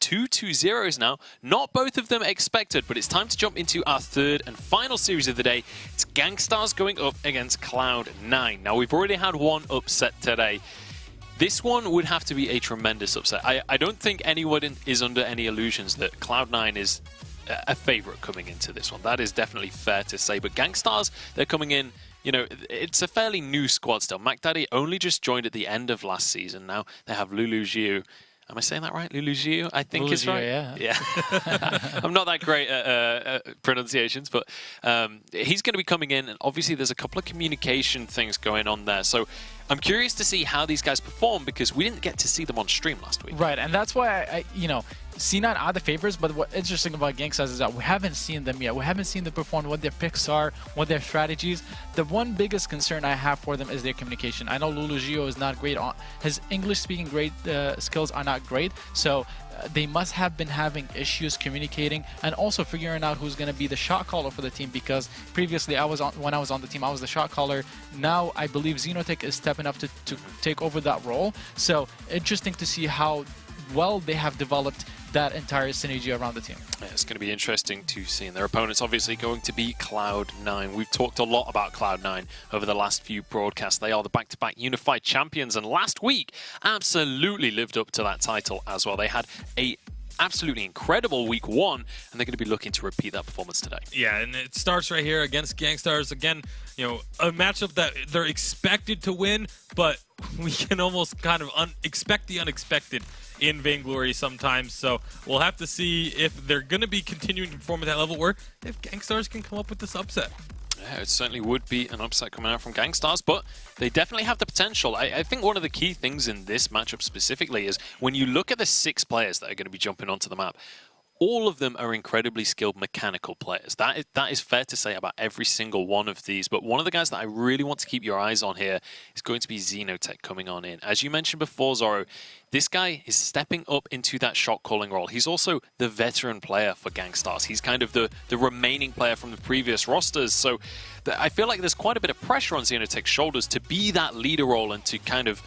two 2-0s now. Not both of them expected, but it's time to jump into our third and final series of the day. It's Gankstars going up against Cloud9. Now, we've already had one upset today. This one would have to be a tremendous upset. I don't think anyone is under any illusions that Cloud9 is a favorite coming into this one. That is definitely fair to say. But Gankstars, they're coming in, you know, it's a fairly new squad still. MacDaddy only just joined at the end of last season. Now they have Lulu Jiu. Am I saying that right? Lulu Jiu, I think is right. Yeah. I'm not that great at pronunciations, but he's going to be coming in, and obviously there's a couple of communication things going on there. So I'm curious to see how these guys perform because we didn't get to see them on stream last week. Right, and that's why I you know, C9 are the favorites, but what's interesting about Gankstars is that we haven't seen them yet. We haven't seen them perform, what their picks are, what their strategies. The one biggest concern I have for them is their communication. I know Lulu Gio is not great on his English-speaking skills are not great, so they must have been having issues communicating and also figuring out who's going to be the shot caller for the team, because previously when I was on the team, I was the shot caller. Now I believe Xenotech is stepping up to take over that role. So interesting to see how well they have developed that entire synergy around the team. Yeah, it's going to be interesting to see. And their opponent's obviously going to be Cloud9. We've talked a lot about Cloud9 over the last few broadcasts. They are the back-to-back unified champions, and last week absolutely lived up to that title as well. They had a absolutely incredible week one, and they're going to be looking to repeat that performance today. Yeah, and it starts right here against Gankstars. Again, you know, a matchup that they're expected to win, but we can almost kind of expect the unexpected in Vainglory sometimes. So we'll have to see if they're going to be continuing to perform at that level, or if Gankstars can come up with this upset. Yeah, it certainly would be an upset coming out from Gankstars, but they definitely have the potential. I think one of the key things in this matchup specifically is when you look at the 6 players that are going to be jumping onto the map, all of them are incredibly skilled mechanical players. That is fair to say about every single one of these. But one of the guys that I really want to keep your eyes on here is going to be Xenotech coming on in. As you mentioned before, Zoro, this guy is stepping up into that shot calling role. He's also the veteran player for Gankstars. He's kind of the remaining player from the previous rosters. So I feel like there's quite a bit of pressure on Xenotech's shoulders to be that leader role and to kind of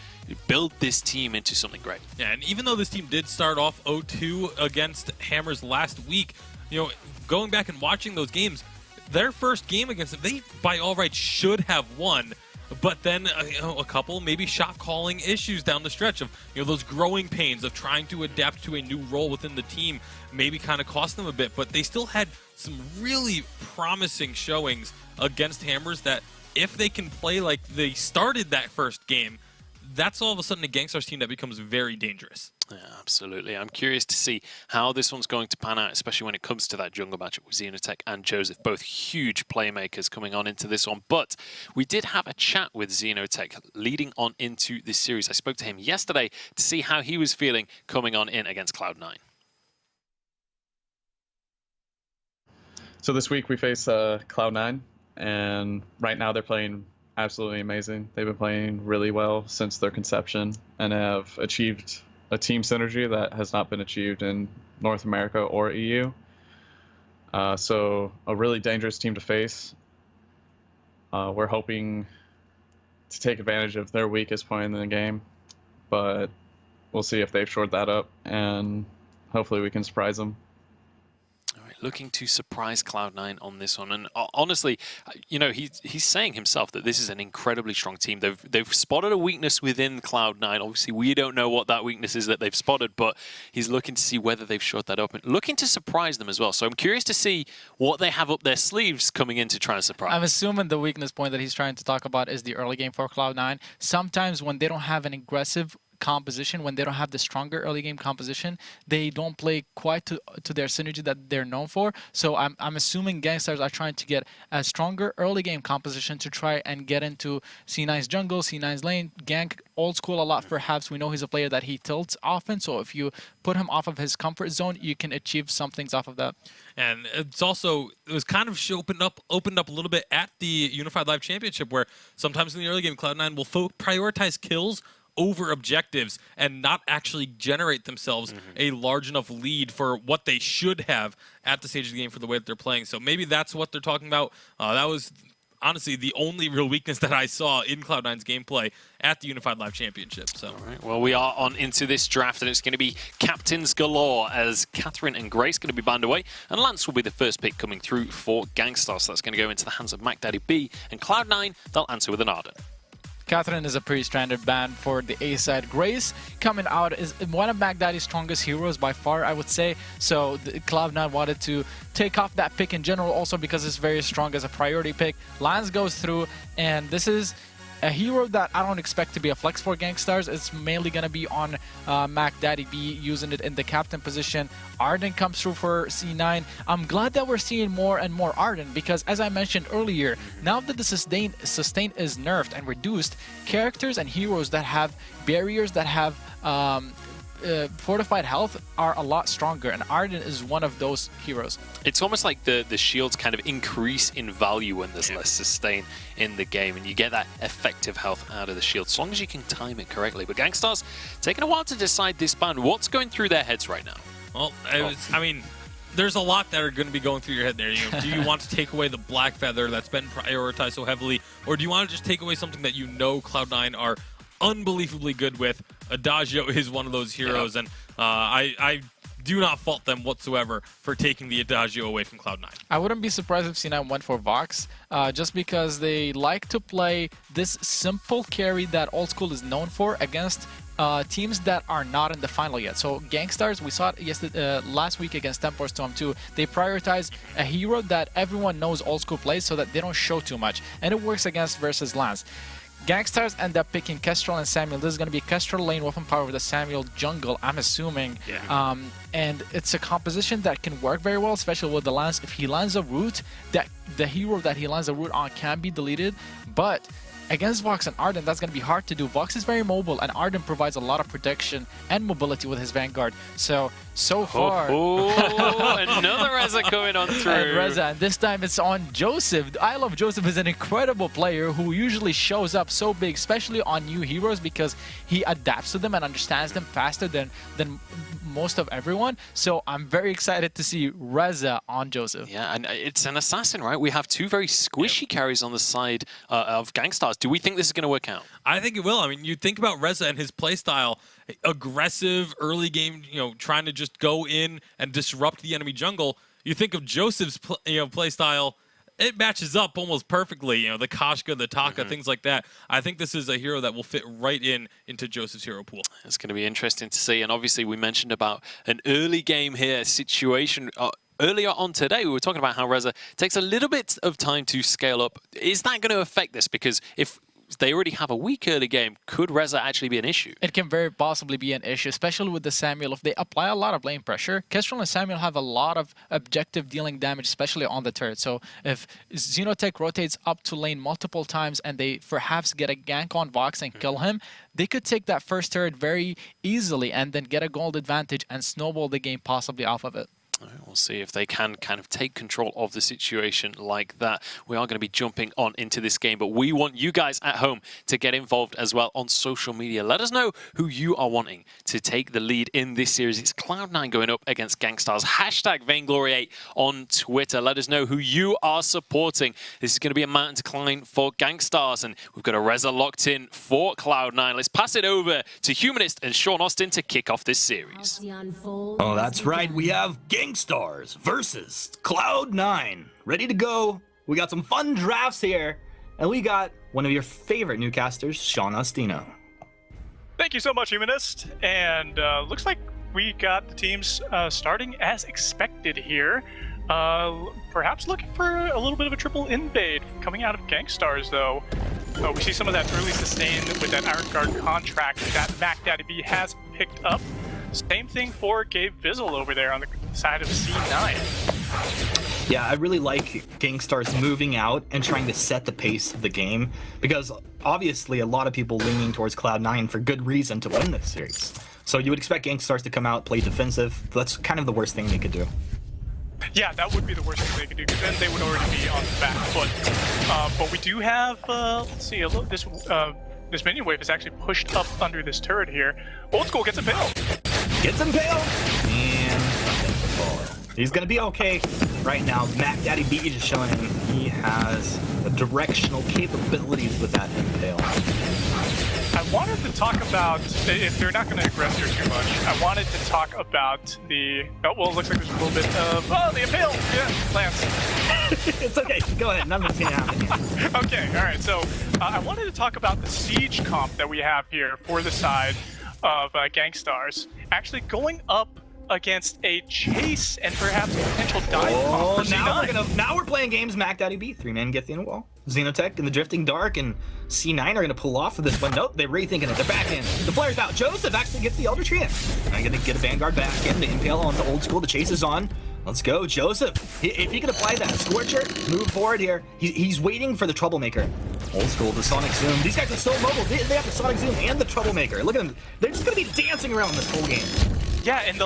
build this team into something great. Yeah, and even though this team did start off 0-2 against Hammers last week, you know, going back and watching those games, their first game against them, they by all rights should have won. But then you know, a couple maybe shot calling issues down the stretch of, you know, those growing pains of trying to adapt to a new role within the team maybe kind of cost them a bit. But they still had some really promising showings against Hammers that if they can play like they started that first game, that's all of a sudden a Gankstars team that becomes very dangerous. Yeah, absolutely. I'm curious to see how this one's going to pan out, especially when it comes to that jungle matchup with Xenotech and Joseph, both huge playmakers coming on into this one. But we did have a chat with Xenotech leading on into this series. I spoke to him yesterday to see how he was feeling coming on in against Cloud9. So this week we face Cloud9, and right now they're playing absolutely amazing. They've been playing really well since their conception and have achieved a team synergy that has not been achieved in North America or EU. So a really dangerous team to face. We're hoping to take advantage of their weakest point in the game, but we'll see if they've shored that up, and hopefully we can surprise them. Looking to surprise Cloud9 on this one. And honestly, you know, he's saying himself that this is an incredibly strong team. They've spotted a weakness within Cloud9. Obviously, we don't know what that weakness is that they've spotted, but he's looking to see whether they've shored that up and looking to surprise them as well. So I'm curious to see what they have up their sleeves coming in to try and surprise. I'm assuming the weakness point that he's trying to talk about is the early game for Cloud9. Sometimes when they don't have an aggressive composition, when they don't have the stronger early game composition, they don't play quite to their synergy that they're known for. So I'm assuming Gankstars are trying to get a stronger early game composition to try and get into C9's jungle, C9's lane. Gank old school a lot for Habs. We know he's a player that he tilts often, so if you put him off of his comfort zone, you can achieve some things off of that. And it's also, it was kind of opened up a little bit at the Unified Live Championship, where sometimes in the early game, Cloud9 will prioritize kills over objectives and not actually generate themselves a large enough lead for what they should have at the stage of the game for the way that they're playing. So maybe that's what they're talking about. That was honestly the only real weakness that I saw in Cloud9's gameplay at the Unified Live Championship. So, all right, well, we are on into this draft, and it's going to be captains galore as Catherine and Grace going to be banned away, and Lance will be the first pick coming through for Gankstars. So that's going to go into the hands of Mac Daddy B, and Cloud9, they'll answer with an Arden. Catherine is a pretty standard ban for the A side. Grace coming out is one of Mac Daddy's strongest heroes by far, I would say. So Cloud9 wanted to take off that pick in general, also because it's very strong as a priority pick. Lance goes through, and this is a hero that I don't expect to be a flex for Gankstars. It's mainly going to be on Mac Daddy B, using it in the captain position. Arden comes through for C9. I'm glad that we're seeing more and more Arden because, as I mentioned earlier, now that the sustain is nerfed and reduced, characters and heroes that have barriers, that have fortified health are a lot stronger, and Arden is one of those heroes. It's almost like the shields kind of increase in value when there's less sustain in the game, and you get that effective health out of the shield, as long as you can time it correctly. But Gankstars taking a while to decide this ban. What's going through their heads right now? Well, I mean, there's a lot that are going to be going through your head there. You know, do you want to take away the Black Feather that's been prioritized so heavily, or do you want to just take away something that you know Cloud9 are unbelievably good with? Adagio is one of those heroes, and I do not fault them whatsoever for taking the Adagio away from Cloud9. I wouldn't be surprised if C9 went for Vox, just because they like to play this simple carry that Old School is known for against teams that are not in the final yet. So Gankstars, we saw it yesterday, last week against Tempor Storm 2. They prioritize a hero that everyone knows Old School plays so that they don't show too much, and it works against versus Lance. Gankstars end up picking Kestrel and Samuel. This is going to be Kestrel lane weapon power with the Samuel jungle, I'm assuming. Yeah. And it's a composition that can work very well, especially with the Lance. If he lands a root, that the hero that he lands a root on can be deleted. But against Vox and Arden, that's going to be hard to do. Vox is very mobile, and Arden provides a lot of protection and mobility with his Vanguard. So far... Another Reza coming on through. And Reza, and this time it's on Joseph. I love Joseph is an incredible player who usually shows up so big, especially on new heroes, because he adapts to them and understands them faster than most of everyone. So I'm very excited to see Reza on Joseph. Yeah, and it's an assassin, right? We have two very squishy carries on the side of Gankstars. Do we think this is going to work out? I think it will. I mean, you think about Reza and his playstyle, aggressive, early game, trying to just go in and disrupt the enemy jungle. You think of Joseph's playstyle, it matches up almost perfectly. The Kashka, the Taka, things like that. I think this is a hero that will fit right into Joseph's hero pool. It's going to be interesting to see. And obviously, we mentioned about an early game here situation. Earlier on today, we were talking about how Reza takes a little bit of time to scale up. Is that going to affect this? Because if they already have a weak early game, could Reza actually be an issue? It can very possibly be an issue, especially with the Samuel. If they apply a lot of lane pressure, Kestrel and Samuel have a lot of objective dealing damage, especially on the turret. So if Xenotech rotates up to lane multiple times and they perhaps get a gank on Vox and kill him, they could take that first turret very easily and then get a gold advantage and snowball the game possibly off of it. We'll see if they can kind of take control of the situation like that. We are going to be jumping on into this game, but we want you guys at home to get involved as well on social media. Let us know who you are wanting to take the lead in this series. It's Cloud9 going up against Gankstars. Hashtag Vainglory8 on Twitter. Let us know who you are supporting. This is going to be a mountain to climb for Gankstars, and we've got a Reza locked in for Cloud9. Let's pass it over to Humanist and Sean Austin to kick off this series. Oh, that's right. We have Gankstars versus Cloud9. Ready to go. We got some fun drafts here. And we got one of your favorite newcasters, Sean Ostino. Thank you so much, Humanist. And looks like we got the teams starting as expected here. Perhaps looking for a little bit of a triple invade coming out of Gankstars, though. We see some of that early sustain with that Iron Guard contract that Mac Daddy B has picked up. Same thing for Gabe Vizzle over there on the side of C9. Yeah, I really like Gankstars moving out and trying to set the pace of the game, because obviously a lot of people leaning towards Cloud9 for good reason to win this series. So you would expect Gankstars to come out, play defensive. That's kind of the worst thing they could do. Yeah, that would be the worst thing they could do, because then they would already be on the back foot. But we do have, let's see, this minion wave is actually pushed up under this turret here. Old School gets impaled. Gets impaled, and he's gonna be okay right now. Mac Daddy B just showing him he has directional capabilities with that Impale. I wanted to talk about, if they're not going to aggress here too much, I wanted to talk about the, oh, well, it looks like there's a little bit of, oh, the Impale, yeah, Lance. It's okay, go ahead, nothing's gonna happen here. Okay, all right, so I wanted to talk about the siege comp that we have here for the side of Gankstars, actually going up against a chase and perhaps a potential dive comp for C9. Now we're playing games. Mac Daddy B, 3-man get the in wall. Xenotech and the Drifting Dark and C9 are gonna pull off of this one. Nope, they're rethinking it. They're back in. The flare's out. Joseph actually gets the Elder Treant. I'm gonna get a Vanguard back in. The Impale on the old school. The chase is on. Let's go, Joseph. If he can apply that Scorcher, move forward here. He's waiting for the Troublemaker. Old school, the Sonic Zoom. These guys are so mobile. They have the Sonic Zoom and the Troublemaker. Look at them. They're just gonna be dancing around this whole game. Yeah, in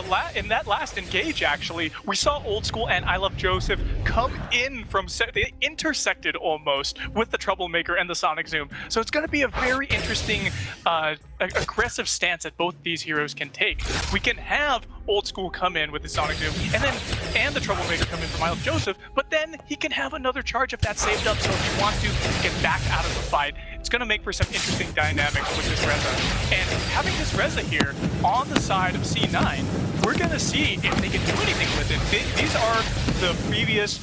that last engage, actually, we saw Old School and I Love Joseph come in from they intersected almost with the Troublemaker and the Sonic Zoom. So it's going to be a very interesting, aggressive stance that both these heroes can take. We can have Old School come in with the Sonic Zoom, and the Troublemaker come in from I Love Joseph, but then he can have another charge if that's saved up. So if he wants to get back out of the fight, it's going to make for some interesting dynamics with this Reza. And having this Reza here on the side of C9, we're going to see if they can do anything with it. These are the previous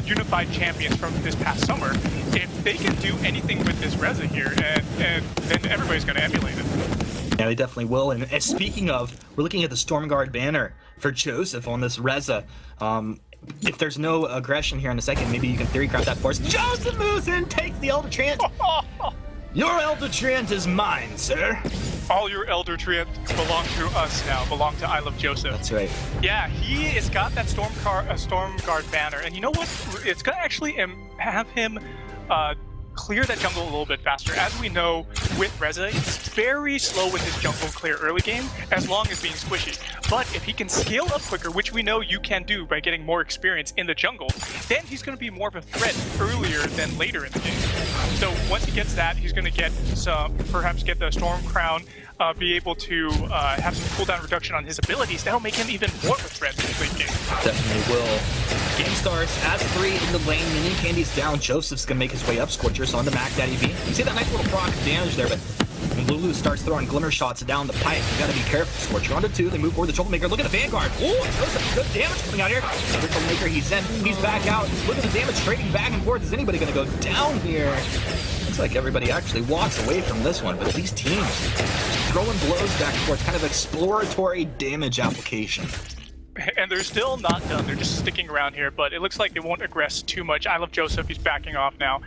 unified champions from this past summer. If they can do anything with this Reza here, and then everybody's going to emulate it. Yeah, they definitely will. And speaking of, we're looking at the Stormguard banner for Joseph on this Reza. If there's no aggression here in a second, maybe you can theory craft that for us. Joseph moves in, takes the Elder Treant. Your Elder Treant is mine, sir. All your Elder Treant belong to us now, belong to I Love Joseph. That's right. Yeah, he has got that Stormguard banner, and you know what? It's going to actually have him clear that jungle a little bit faster. As we know, with Reza, he's very slow with his jungle clear early game, as long as being squishy. But if he can scale up quicker, which we know you can do by getting more experience in the jungle, then he's going to be more of a threat earlier than later in the game. So once he gets that, he's going to get perhaps get the Storm Crown, be able to have some cooldown reduction on his abilities. That'll make him even more of a threat in the late game. Definitely will. Gankstars as 3 in the lane. Minion Candy's down. Joseph's going to make his way up. Scorchers on the Mac Daddy B. You see that nice little proc damage there, but when Lulu starts throwing glimmer shots down the pipe, you got to be careful. Scorcher onto 2. They move forward the Troublemaker. Look at the Vanguard. Oh, Joseph, good damage coming out here. The Troublemaker, he's in. He's back out. Look at the damage trading back and forth. Is anybody going to go down here? Looks like everybody actually walks away from this one, but these teams throwing blows back and forth, kind of exploratory damage application. And they're still not done. They're just sticking around here, but it looks like they won't aggress too much. I Love Joseph. He's backing off now.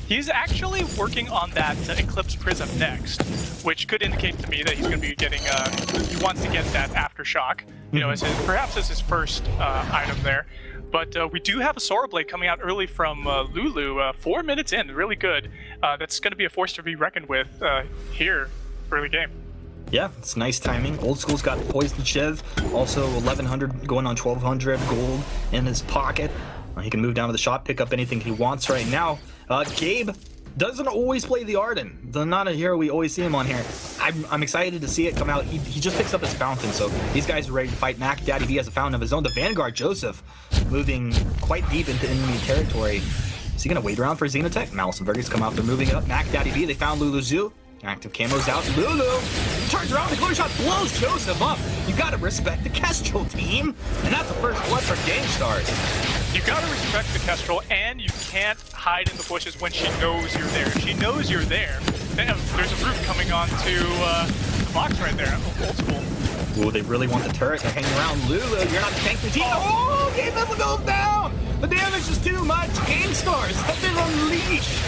He's actually working on that Eclipse Prism next, which could indicate to me that he's going to be getting, he wants to get that Aftershock, you know, perhaps as his first item there. But we do have a Sora Blade coming out early from Lulu, 4 minutes in, really good. That's going to be a force to be reckoned with here, early game. Yeah, it's nice timing. Old School's got Poison Shiv, also 1100 going on 1200 gold in his pocket. He can move down to the shop, pick up anything he wants right now. Gabe doesn't always play the Arden. Not a hero we always see him on here. I'm excited to see it come out. He just picks up his Fountain, so these guys are ready to fight. Mac Daddy B has a Fountain of his own. The Vanguard Joseph moving quite deep into enemy territory. Is he going to wait around for Xenotech? Malice and Vergus come out. They're moving up. Mac Daddy B, they found Lulu Zoo. Active camo's out. Lulu turns around. The glitter shot blows Joseph up. You gotta respect the Kestrel team. And that's the first blood for Gankstars. You gotta respect the Kestrel, and you can't hide in the bushes when she knows you're there. If she knows you're there, then there's a root coming onto the box right there. Old School. Ooh, they really want the turret. They're hanging around. Lulu, you're not the tank for the team. Oh, Game Vessel goes down. The damage is too much. Gankstars have been unleashed.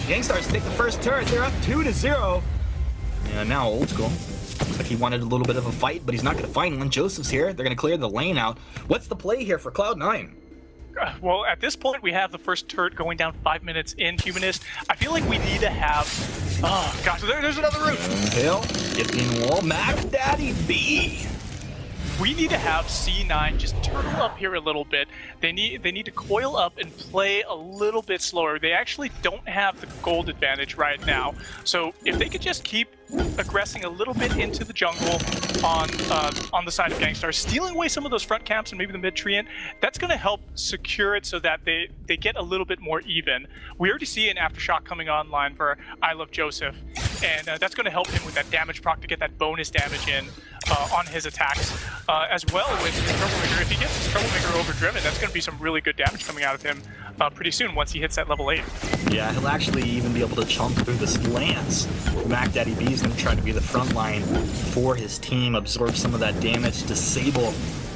Gankstars take the first turret. They're up 2-0. And now Old School. Looks like he wanted a little bit of a fight, but he's not going to find one. Joseph's here. They're going to clear the lane out. What's the play here for Cloud9? Well, at this point, we have the first turret going down 5 minutes in Humanist. I feel like we need to have... Oh, gosh, there's another route. Hill, get in wall. Mac Daddy B. we need to have C9 just turtle up here a little bit. They need to coil up and play a little bit slower. They actually don't have the gold advantage right now. So if they could just keep aggressing a little bit into the jungle on the side of Gankstars, stealing away some of those front camps and maybe the mid treant, that's going to help secure it so that they get a little bit more even. We already see an Aftershock coming online for I Love Joseph, and that's going to help him with that damage proc to get that bonus damage in on his attacks, as well with his Troublemaker. If he gets his Troublemaker overdriven, that's going to be some really good damage coming out of him pretty soon once he hits that level 8. Yeah, he'll actually even be able to chunk through this lance. Mac Daddy B is going to try to be the front line for his team, absorb some of that damage, disable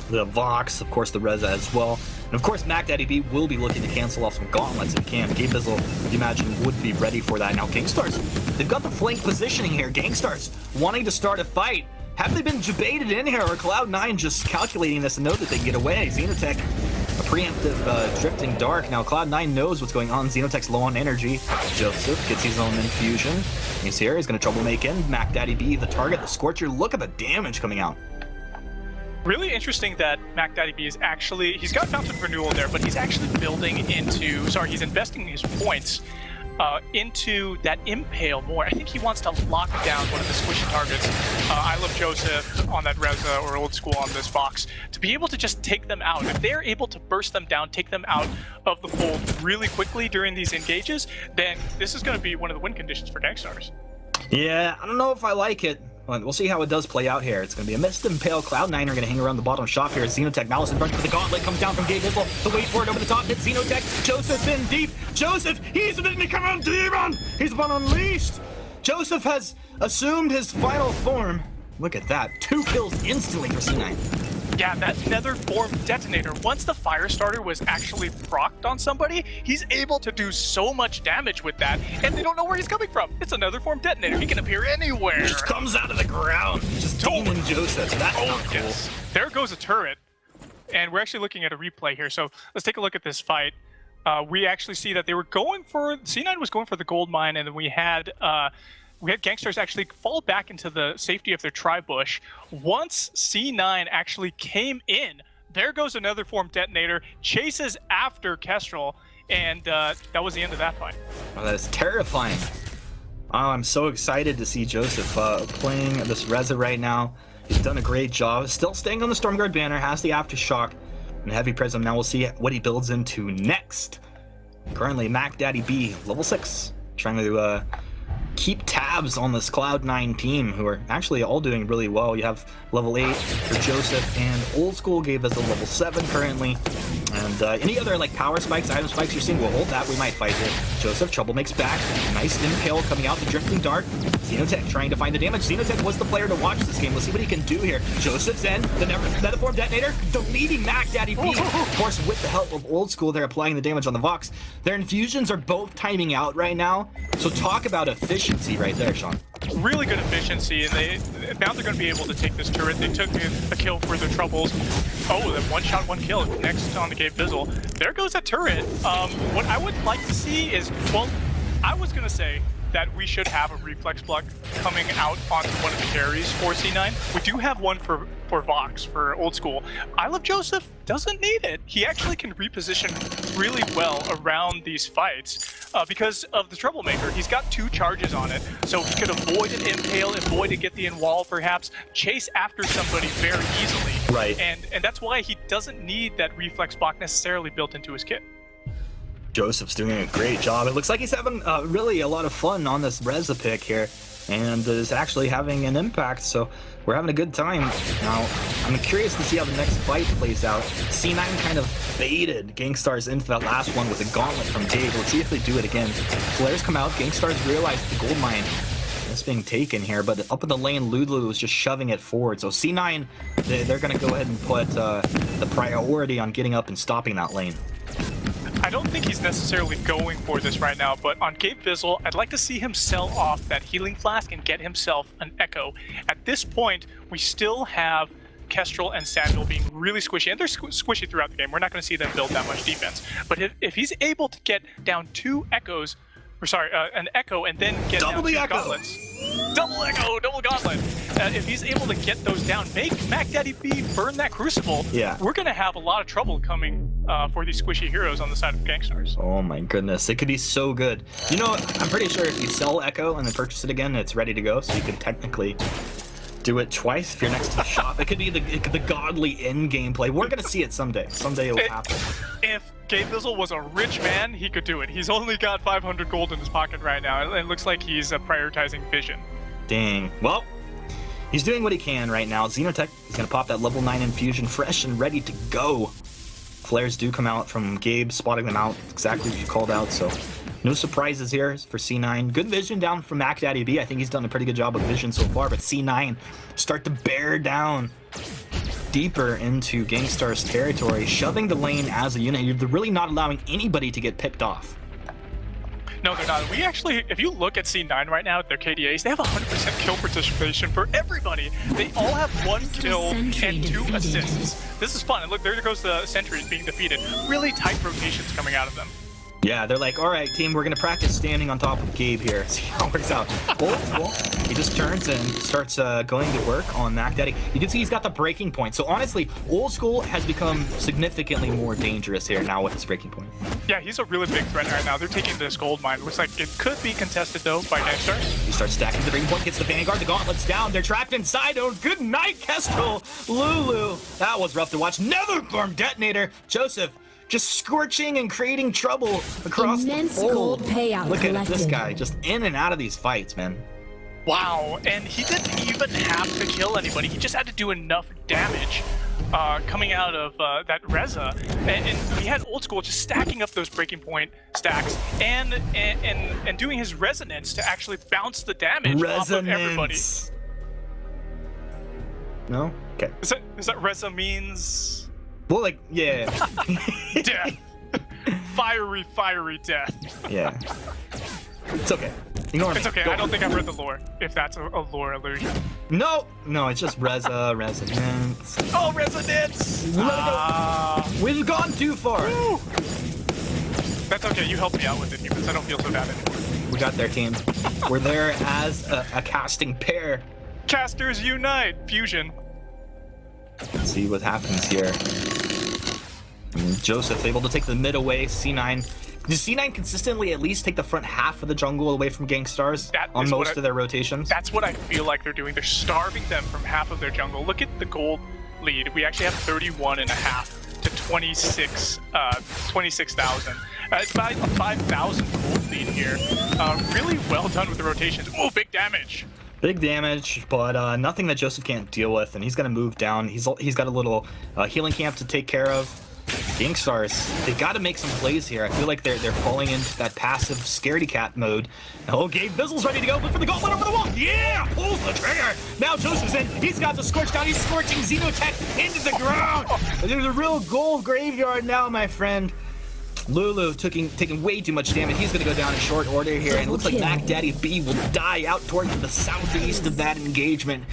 the Vox, of course the Reza as well. And of course Mac Daddy B will be looking to cancel off some gauntlets if he can. Gabe Bizzle, you imagine, would be ready for that. Now Gankstars, they've got the flank positioning here. Gankstars wanting to start a fight. Have they been baited in here, or Cloud9 just calculating this and know that they can get away? Xenotech, a preemptive drifting dark. Now Cloud9 knows what's going on. Xenotech's low on energy. Joseph gets his own infusion. He's here, he's going to troublemaker in. Mac Daddy B, the target, the Scorcher. Look at the damage coming out. Really interesting that Mac Daddy B is actually, he's got Fountain of Renewal there, but he's actually building into, he's investing his points into that Impale more. I think he wants to lock down one of the squishy targets. I Love Joseph on that Reza or Old School on this Vox to be able to just take them out. If they're able to burst them down, take them out of the fold really quickly during these engages, then this is going to be one of the win conditions for Gankstars. Yeah, I don't know if I like it. We'll see how it does play out here. It's going to be a Mist Impale. Cloud9 are going to hang around the bottom shop here. Xenotech, Malice in front, but the gauntlet comes down from Gabe Bizzle. The wait for it over the top hits Xenotech. Joseph in deep. Joseph, he's become a demon. He's been unleashed. Joseph has assumed his final form. Look at that. 2 kills instantly for C9. Yeah, that Nether Form Detonator, once the fire starter was actually procced on somebody, he's able to do so much damage with that, and they don't know where he's coming from. It's a Nether Form Detonator. He can appear anywhere. He just comes out of the ground. Just demon Joseph. That's not cool. Yes. There goes a turret. And we're actually looking at a replay here. So let's take a look at this fight. We actually see that they were going for, C9 was going for the gold mine, and then we had Gankstars actually fall back into the safety of their tri-bush. Once C9 actually came in, there goes another form detonator, chases after Kestrel, and that was the end of that fight. Oh, that's terrifying. Oh, I'm so excited to see Joseph playing this Reza right now. He's done a great job. Still staying on the Stormguard banner, has the Aftershock and Heavy Prism. Now we'll see what he builds into next. Currently, Mac Daddy B, level 6, trying to keep tabs on this Cloud9 team, who are actually all doing really well. You have level 8 for Joseph, and Old School gave us a level 7 currently. And any other like power spikes, item spikes you're seeing, we'll hold that. We might fight here. Joseph, Trouble makes back. Nice Impale coming out, the Drifting Dart. Xenotech trying to find the damage. Xenotech was the player to watch this game. Let's see what he can do here. Joseph's in, the Nether Form Detonator, deleting Mac Daddy B. Of course, with the help of Old School, they're applying the damage on the Vox. Their infusions are both timing out right now. So talk about efficiency right there, Sean. Really good efficiency, and now they're going to be able to take this turret. They took a kill for their troubles. Oh, that one shot, one kill. Next on the Gabe Bizzle. There goes a turret. What I would like to see is, well, I was going to say that we should have a reflex block coming out onto one of the carries for C9. We do have one for Vox, for Old School. I Love Joseph doesn't need it. He actually can reposition really well around these fights because of the Troublemaker. He's got 2 charges on it, so he could avoid an Impale, avoid a Get the In-Wall perhaps, chase after somebody very easily. Right. And that's why he doesn't need that reflex block necessarily built into his kit. Joseph's doing a great job. It looks like he's having really a lot of fun on this Reza pick here, and is actually having an impact, so we're having a good time. Now, I'm curious to see how the next fight plays out. C9 kind of baited Gankstars into that last one with a gauntlet from Dave. Let's see if they do it again. Flares come out, Gankstars realize the gold mine is being taken here, but up in the lane, Lulu is just shoving it forward. So C9, they're going to go ahead and put the priority on getting up and stopping that lane. I don't think he's necessarily going for this right now, but on Gabe Bizzle, I'd like to see him sell off that healing flask and get himself an Echo. At this point, we still have Kestrel and Sandal being really squishy, and they're squishy throughout the game. We're not going to see them build that much defense. But if he's able to get down 2 Echoes, or sorry, an Echo, and then get double down 2 the Echo. gauntlets, Double Echo, double Gauntlet. If he's able to get those down, make Mac Daddy B burn that Crucible, Yeah. we're going to have a lot of trouble coming for these squishy heroes on the side of Gankstars. Oh my goodness, it could be so good. You know, I'm pretty sure if you sell Echo and then purchase it again, it's ready to go, so you could technically do it twice if you're next to the shop. It could be the godly end gameplay. We're gonna see it someday. Someday it will happen. If Gabe Bizzle was a rich man, he could do it. He's only got 500 gold in his pocket right now. It looks like he's prioritizing vision. Dang. Well, he's doing what he can right now. Xenotech is gonna pop that level 9 infusion fresh and ready to go. Flares do come out from Gabe, spotting them out exactly as you called out, so no surprises here for C9. Good vision down from Mac Daddy B. I think he's done a pretty good job of vision so far, but C9 start to bear down deeper into Gankstars territory, shoving the lane as a unit. They're really not allowing anybody to get picked off. No, they're not. We actually, if you look at C9 right now, their KDAs, they have 100% kill participation for everybody. They all have 1 kill and 2 assists. This is fun. And look, there goes the sentries being defeated. Really tight rotations coming out of them. Yeah, they're like, all right, team, we're going to practice standing on top of Gabe here. See how it works out. Old School, he just turns and starts going to work on Mac Daddy. You can see he's got the breaking point. So honestly, Old School has become significantly more dangerous here now with his breaking point. Yeah, he's a really big threat right now. They're taking this gold mine. Looks like it could be contested, though, by Gankstars. He starts stacking the breaking point, gets the Vanguard, the Gauntlet's down. They're trapped inside. Oh, good night, Kestrel. Lulu. That was rough to watch. Netherform Detonator. Joseph just scorching and creating trouble across Immense the board. gold payout Look at this collected. guy, just in and out of these fights, man. Wow, and he didn't even have to kill anybody. He just had to do enough damage coming out of that Reza. And he had Old School just stacking up those breaking point stacks and doing his resonance to actually bounce the damage off of everybody. Resonance. No? Okay. Is that Reza means Well, like, yeah. death? Fiery, fiery death. Yeah. It's okay. Ignore me. It's okay, Go. I don't think I've read the lore, if that's a lore illusion. No, it's just resonance. Oh, resonance! We've gone too far. Woo. That's okay, you helped me out with it, humans. I don't feel so bad anymore. We got there, team. We're there as a casting pair. Casters unite! Fusion. Let's see what happens here. Joseph able to take the mid away. C9. Does C9 consistently at least take the front half of the jungle away from Gankstars on most of their rotations? That's what I feel like they're doing. They're starving them from half of their jungle. Look at the gold lead. We actually have 31.5 to 26,000. It's about a 5,000 gold lead here. Really well done with the rotations. Oh, big damage. Big damage, but nothing that Joseph can't deal with, and he's gonna move down. He's got a little healing camp to take care of. Gankstars, they got to make some plays here. I feel like they're falling into that passive scaredy cat mode. Oh, Gabe Bizzle's ready to go, but for the gauntlet over the wall. Yeah, pulls the trigger. Now Joseph's in. He's got the scorch down. He's scorching Xenotech into the ground. There's a real gold graveyard now, my friend. Lulu taking way too much damage. He's going to go down in short order here, and it looks like Mac Daddy B will die out towards the southeast of that engagement.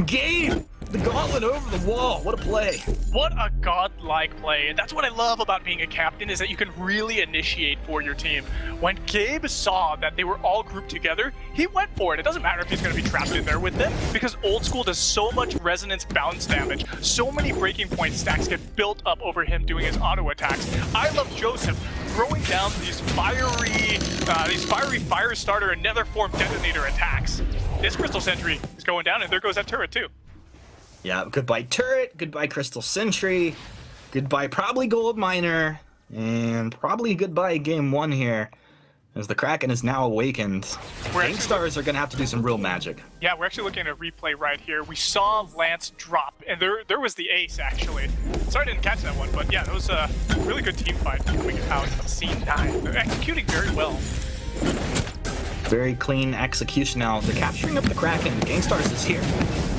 Gabe, the gauntlet over the wall. What a play. What a godlike play. And that's what I love about being a captain, is that you can really initiate for your team. When Gabe saw that they were all grouped together, he went for it. It doesn't matter if he's going to be trapped in there with them, because Old School does so much resonance bounce damage. So many breaking point stacks get built up over him doing his auto attacks. I love Joseph throwing down these fiery fire starter and Netherform detonator attacks. This Crystal Sentry is going down, and there goes that turret too. Yeah, goodbye turret, goodbye Crystal Sentry, goodbye probably Gold Miner, and probably goodbye Game 1 here, as the Kraken is now awakened. Gankstars are going to have to do some real magic. Yeah, we're actually looking at a replay right here. We saw Lance drop, and there was the ace, actually. Sorry I didn't catch that one, but yeah, that was a really good team fight coming out of Scene 9. They're executing very well. Very clean execution now. They're capturing up the Kraken. Gankstars is here.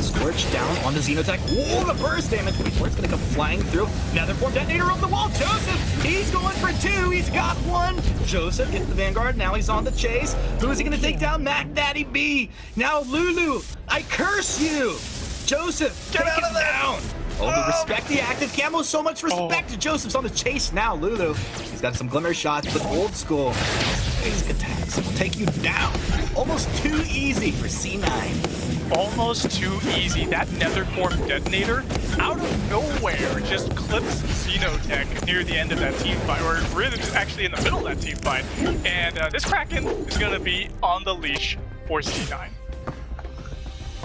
Scorch down on the Xenotech. Whoa, the burst damage before it's going to come flying through. Netherform detonator over the wall. Joseph, he's going for 2. He's got 1. Joseph gets the Vanguard. Now he's on the chase. Who is he going to take down? Mac Daddy B. Now Lulu, I curse you. Joseph, take him down. Oh, we respect the active camo. So much respect. Joseph's on the chase now. Lulu, he's got some glimmer shots, but Old School. Basic attack. X will take you down. Almost too easy for C9. Almost too easy. That Nethercore detonator, out of nowhere, just clips Xenotech near the end of that team fight, or really just actually in the middle of that team fight. And this Kraken is going to be on the leash for C9.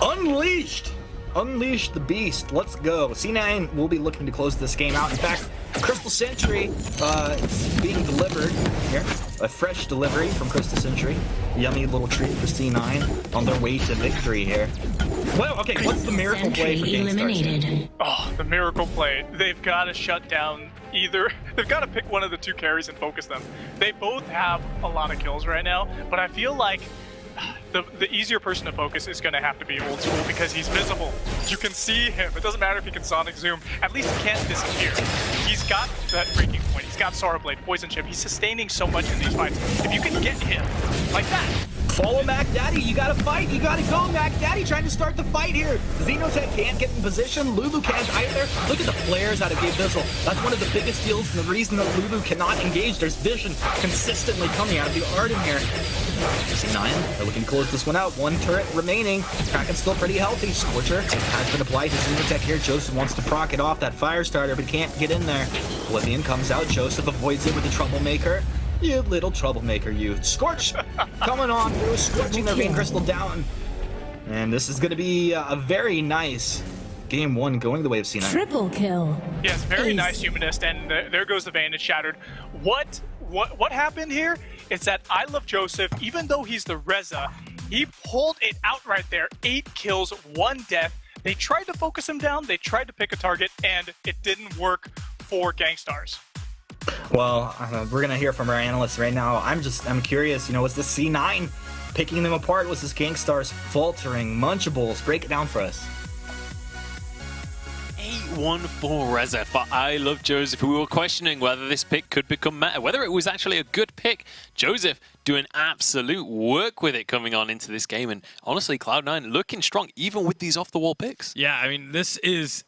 Unleashed! Unleash the beast. Let's go. C9 will be looking to close this game out. In fact, Crystal Century is being delivered here. A fresh delivery from Crystal Century. Yummy little treat for C9 on their way to victory here. Well, okay, what's the miracle play for Gankstars? Oh, the miracle play. They've got to shut down either. They've got to pick one of the two carries and focus them. They both have a lot of kills right now, but I feel like the easier person to focus is going to have to be Old School because he's visible. You can see him. It doesn't matter if he can Sonic Zoom. At least he can't disappear. He's got that breaking point. He's got Sorrow Blade, Poison Chip. He's sustaining so much in these fights. If you can get him like that. Follow Mac Daddy. You gotta fight. You gotta go, Mac Daddy. Trying to start the fight here. Xenotech can't get in position. Lulu can't either. Look at the flares out of Gabe Bizzle. That's one of the biggest deals and the reason that Lulu cannot engage. There's vision consistently coming out of the Arden here. C9, they're looking to close this one out. One turret remaining. Kraken's still pretty healthy. Scorcher has been applied to Xenotech here. Joseph wants to proc it off that fire starter, but can't get in there. Oblivion comes out. Joseph avoids it with the Troublemaker. You little troublemaker, you. Scorch coming on through, scorching their Vein Crystal down. And this is going to be a very nice game one going the way of C9. Triple kill. Yes, very nice Humanist, and there goes the Vein. It's shattered. What happened here is that I Love Joseph, even though he's the Reza, he pulled it out right there. 8 kills, 1 death. They tried to focus him down, they tried to pick a target, and it didn't work for Gankstars. Well, we're gonna hear from our analysts right now. I'm curious. Was this C9 picking them apart? Was this Gankstars faltering? Munchables, break it down for us. 8-1 for Reza for I Love Joseph. We were questioning whether this pick could become meta, whether it was actually a good pick. Joseph doing absolute work with it coming on into this game, and honestly, Cloud9 looking strong even with these off-the-wall picks. Yeah, I mean, this is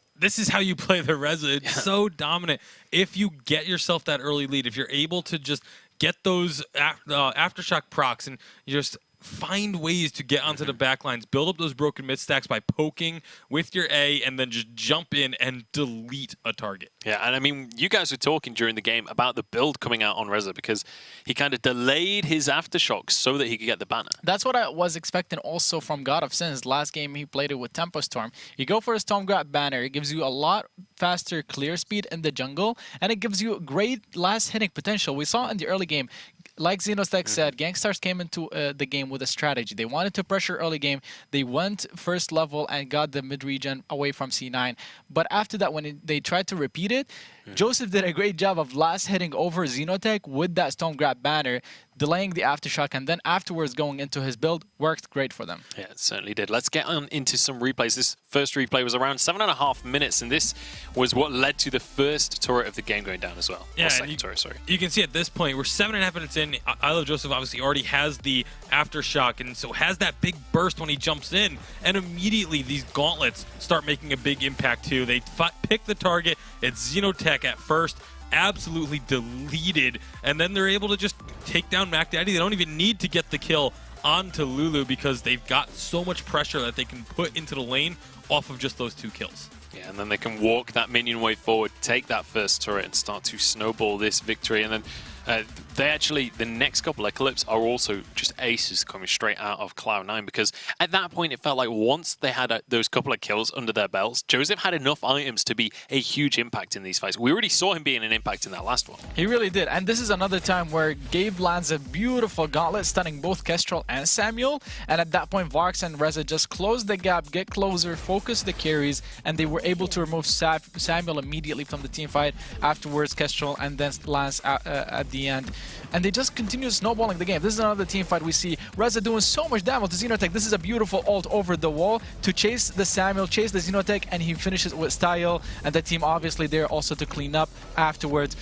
how you play the Reza. It's so dominant. If you get yourself that early lead, if you're able to just get those Aftershock procs and you just find ways to get onto the backlines, build up those broken mid stacks by poking with your A, and then just jump in and delete a target. Yeah, and I mean, you guys were talking during the game about the build coming out on Reza because he kind of delayed his Aftershocks so that he could get the banner. That's what I was expecting also from God of Sins. Last game he played it with Tempo Storm. You go for a Storm Grab banner, it gives you a lot faster clear speed in the jungle, and it gives you great last hitting potential. We saw in the early game, like Xenotech said, Gankstars came into the game with a strategy. They wanted to pressure early game. They went first level and got the mid-region away from C9. But after that, when they tried to repeat it, Joseph did a great job of last hitting over Xenotech with that Storm Grab banner, delaying the Aftershock, and then afterwards going into his build. Worked great for them. Yeah, it certainly did. Let's get on into some replays. This first replay was around 7.5 minutes, and this was what led to the first turret of the game going down as well. Yeah, second turret, sorry. You can see at this point, we're 7.5 minutes in. I Love Joseph obviously already has the Aftershock, and so has that big burst when he jumps in, and immediately these gauntlets start making a big impact too. They pick the target. It's Xenotech at first, absolutely deleted, and then they're able to just take down Mac Daddy. They don't even need to get the kill onto Lulu because they've got so much pressure that they can put into the lane off of just those 2 kills. Yeah, and then they can walk that minion wave forward, take that first turret, and start to snowball this victory. And then the next couple of clips are also just aces coming straight out of Cloud9, because at that point it felt like once they had those couple of kills under their belts, Joseph had enough items to be a huge impact in these fights. We already saw him being an impact in that last one. He really did, and this is another time where Gabe lands a beautiful gauntlet, stunning both Kestrel and Samuel, and at that point Varx and Reza just close the gap, get closer, focus the carries, and they were able to remove Samuel immediately from the team fight. Afterwards, Kestrel and then Lance at the end, and they just continue snowballing the game. This is another team fight. We see Reza doing so much damage to Xenotech. This is a beautiful ult over the wall to chase the Samuel, chase the Xenotech, and he finishes with style, and the team obviously there also to clean up afterwards.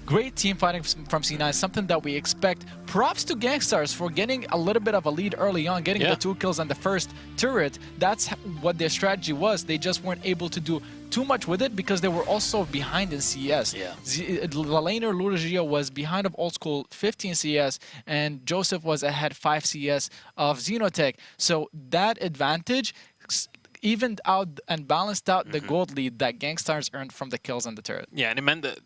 Great team fighting from C9, something that we expect. Props to Gankstars for getting a little bit of a lead early on, getting the 2 kills on the first turret. That's what their strategy was. They just weren't able to do too much with it because they were also behind in CS. Yeah. The laner Lurgia was behind of Old School 15 CS, and Joseph was ahead 5 CS of Xenotech. So that advantage evened out and balanced out the gold lead that Gankstars earned from the kills on the turret. Yeah, and it meant that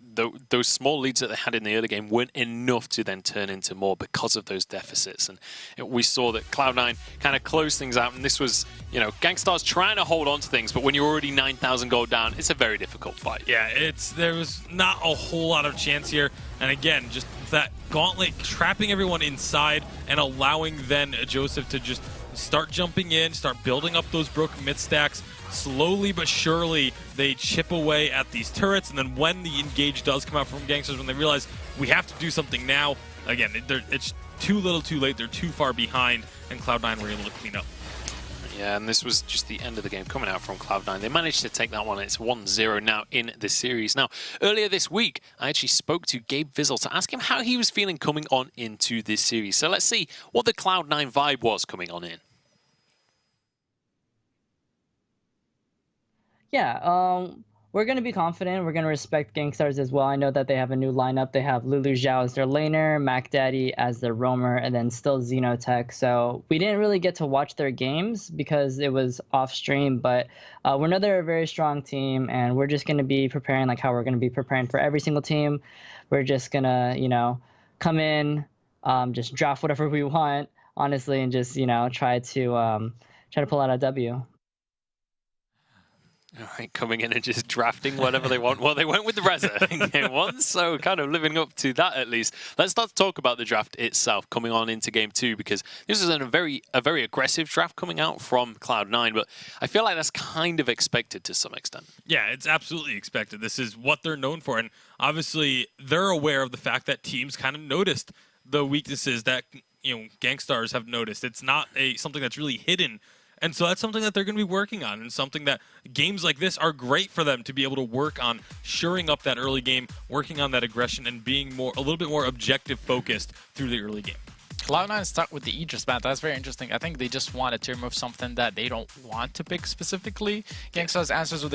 those small leads that they had in the early game weren't enough to then turn into more because of those deficits. And we saw that Cloud9 kind of closed things out, and this was, you know, Gankstars trying to hold on to things, but when you're already 9,000 gold down, it's a very difficult fight. Yeah, there was not a whole lot of chance here. And again, just that gauntlet trapping everyone inside and allowing then Joseph to just start jumping in, start building up those broken mid stacks. Slowly but surely, they chip away at these turrets, and then when the engage does come out from Gankstars, when they realize we have to do something now, again, it's too little too late, they're too far behind, and Cloud9 were able to clean up. Yeah, and this was just the end of the game coming out from Cloud9. They managed to take that one. It's 1-0 now in the series. Now, earlier this week, I actually spoke to Gabe Vizzle to ask him how he was feeling coming on into this series. So let's see what the Cloud9 vibe was coming on in. Yeah, we're going to be confident. We're going to respect Gankstars as well. I know that they have a new lineup. They have Lulu Zhao as their laner, Mac Daddy as their roamer, and then still Xenotech. So we didn't really get to watch their games because it was off stream, but we know they're a very strong team, and we're just going to be preparing like how we're going to be preparing for every single team. We're just going to, you know, come in, just draft whatever we want, honestly, and just, you know, try to pull out a W. All right, coming in and just drafting whatever they want. Well, they went with the Reza in game one, so kind of living up to that at least. Let's start to talk about the draft itself coming on into game two, because this is a very aggressive draft coming out from Cloud9, but I feel like that's kind of expected to some extent. Yeah, it's absolutely expected. This is what they're known for, and obviously they're aware of the fact that teams kind of noticed the weaknesses that, you know, Gankstars have noticed. It's not something that's really hidden. And so that's something that they're going to be working on, and something that games like this are great for them to be able to work on, shoring up that early game, working on that aggression, and being a little bit more objective focused through the early game. Cloud9 stuck with the Aegis ban. That's very interesting. I think they just wanted to remove something that they don't want to pick specifically. Gankstars answers with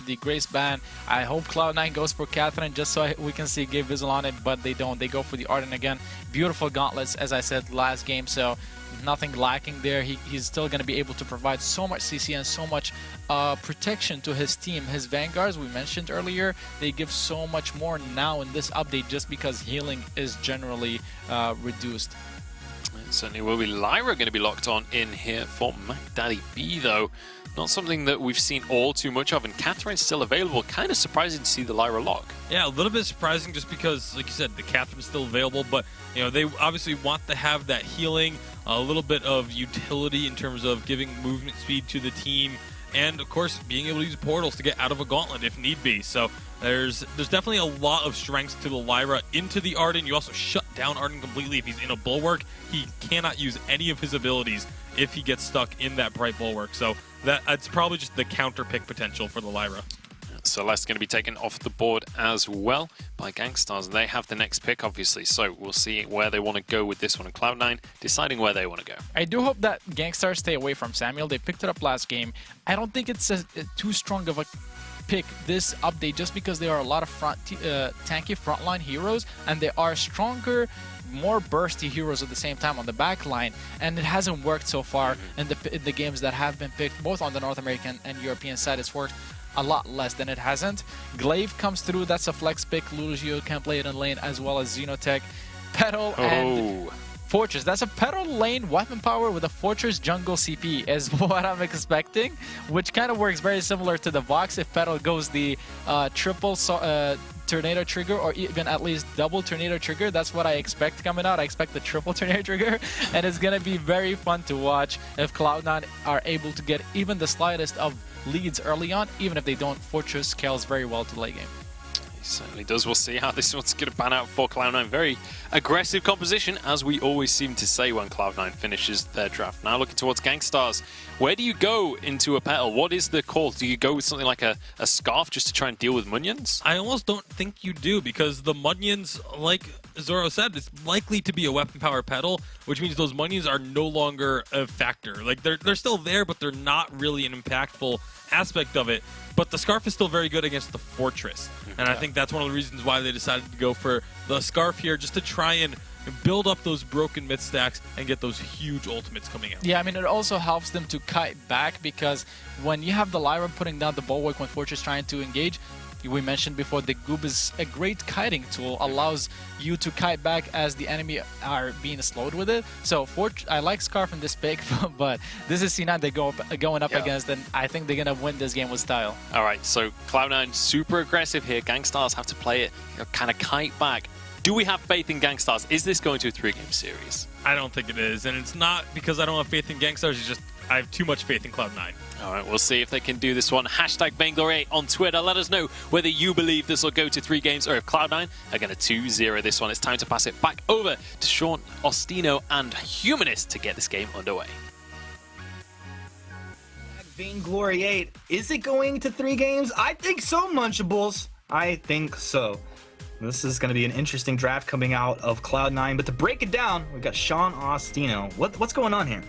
the Grace ban. I hope Cloud9 goes for Catherine just so we can see Gabe Vizzle on it, but they don't. They go for the Arden again. Beautiful gauntlets, as I said last game, so nothing lacking there. He's still going to be able to provide so much CC and so much protection to his team. His Vanguards, we mentioned earlier, they give so much more now in this update just because healing is generally reduced. It certainly will be. Lyra going to be locked on in here for Mac Daddy B, though. Not something that we've seen all too much of, and Catherine's still available. Kind of surprising to see the Lyra lock. Yeah, a little bit surprising just because, like you said, the Catherine's still available, but you know, they obviously want to have that healing, a little bit of utility in terms of giving movement speed to the team, and of course being able to use portals to get out of a gauntlet if need be. So there's definitely a lot of strengths to the Lyra into the Arden. You also shut down Arden completely if he's in a bulwark. He cannot use any of his abilities if he gets stuck in that bright bulwark. So that's probably just the counter pick potential for the Lyra. Celeste going to be taken off the board as well by Gankstars. They have the next pick, obviously, so we'll see where they want to go with this one. And Cloud9 deciding where they want to go. I do hope that Gankstars stay away from Samuel. They picked it up last game. I don't think it's too strong of a pick this update just because there are a lot of tanky frontline heroes, and there are stronger, more bursty heroes at the same time on the back line, and it hasn't worked so far in the games that have been picked, both on the North American and European side. It's worked a lot less than it hasn't. Glaive comes through, that's a flex pick. Lulugio can play it in lane as well as Xenotech. Petal and Fortress. That's a Petal lane weapon power with a Fortress jungle CP is what I'm expecting, which kind of works very similar to the Vox if Petal goes the triple tornado trigger, or even at least double tornado trigger. That's what I expect coming out. I expect the triple tornado trigger, and it's going to be very fun to watch if Cloud9 are able to get even the slightest of leads early on. Even if they don't, Fortress scales very well to late game. Certainly does. We'll see how this one's going to pan out for Cloud9. Very aggressive composition, as we always seem to say when Cloud9 finishes their draft. Now looking towards Gankstars. Where do you go into a petal? What is the call? Do you go with something like a Scarf just to try and deal with Munions? I almost don't think you do, because the Munions, like Zoro said, it's likely to be a weapon power petal, which means those Munions are no longer a factor. Like, they're still there, but they're not really an impactful aspect of it. But the Scarf is still very good against the Fortress, and I think that's one of the reasons why they decided to go for the Scarf here, just to try and build up those broken mid stacks and get those huge ultimates coming out. Yeah, I mean, it also helps them to kite back, because when you have the Lyra putting down the bulwark when Fortress trying to engage, we mentioned before, the Goob is a great kiting tool, allows you to kite back as the enemy are being slowed with it. So I like Scarf in this pick, but this is C9 they're going up against, and I think they're going to win this game with style. All right, so Cloud9 super aggressive here. Gankstars have to play it, kind of kite back. Do we have faith in Gankstars? Is this going to a 3-game series? I don't think it is, and it's not because I don't have faith in Gankstars, it's just I have too much faith in Cloud9. All right, we'll see if they can do this one. Hashtag Vainglory8 on Twitter. Let us know whether you believe this will go to 3 games or if Cloud9 are going to 2-0 this one. It's time to pass it back over to Sean, Ostino, and Humanist to get this game underway. Vainglory8, is it going to 3 games? I think so, Munchables. I think so. This is going to be an interesting draft coming out of Cloud9, but to break it down, we've got Sean Ostino. What's going on here?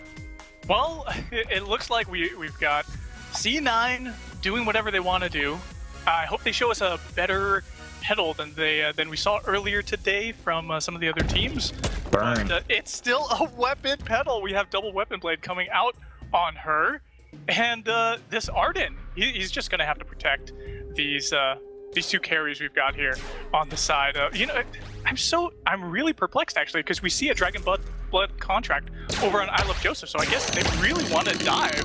Well, it looks like we've got C9 doing whatever they want to do. I hope they show us a better petal than we saw earlier today from some of the other teams. Burn. But, it's still a weapon petal. We have double weapon blade coming out on her, and this Arden, he's just going to have to protect these 2 carries we've got here on the side. You know, I'm really perplexed actually, because we see a Dragon Blood contract over on Isle of Joseph, so I guess they really want to dive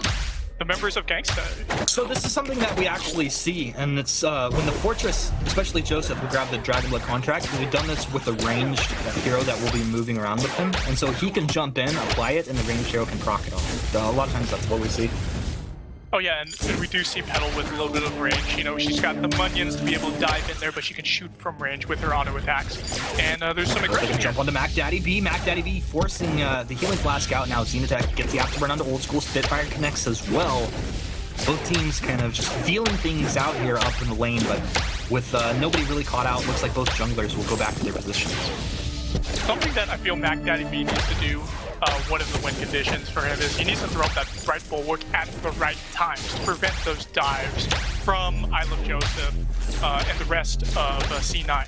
the members of Gankstars. So this is something that we actually see, and it's when the Fortress, especially Joseph, will grab the Dragon Blood contract. We've done this with a ranged hero that will be moving around with him, and so he can jump in, apply it, and the ranged hero can proc it off. So a lot of times that's what we see. Oh yeah, and we do see Petal with a little bit of range. You know, she's got the Munions to be able to dive in there, but she can shoot from range with her auto attacks. And there's some aggression here. Jump onto Mac Daddy B. Mac Daddy B forcing the Healing Flask out. Now Xenotech gets the Afterburn onto Old School. Spitfire connects as well. Both teams kind of just feeling things out here up in the lane, but with nobody really caught out, looks like both junglers will go back to their positions. Something that I feel Mac Daddy B needs to do, one of the win conditions for him, is he needs to throw up that right bulwark at the right times to prevent those dives from Isle of Joseph and the rest of C9.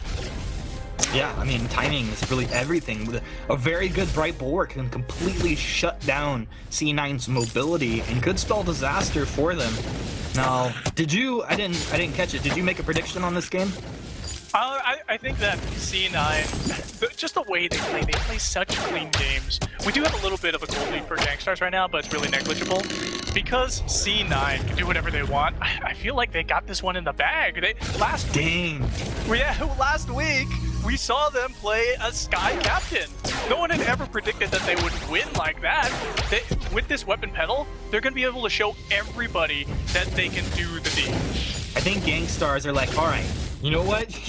Yeah, I mean, timing is really everything. With a very good Bright Bulwark can completely shut down C9's mobility and could spell disaster for them. Now, I didn't catch it. Did you make a prediction on this game? I think that C9, just the way they play such clean games. We do have a little bit of a gold lead for Gankstars right now, but it's really negligible. Because C9 can do whatever they want, I feel like they got this one in the bag. Last week, we saw them play a Sky Captain. No one had ever predicted that they would win like that. With this weapon pedal, they're going to be able to show everybody that they can do the deed. I think Gankstars are like, all right, you know what?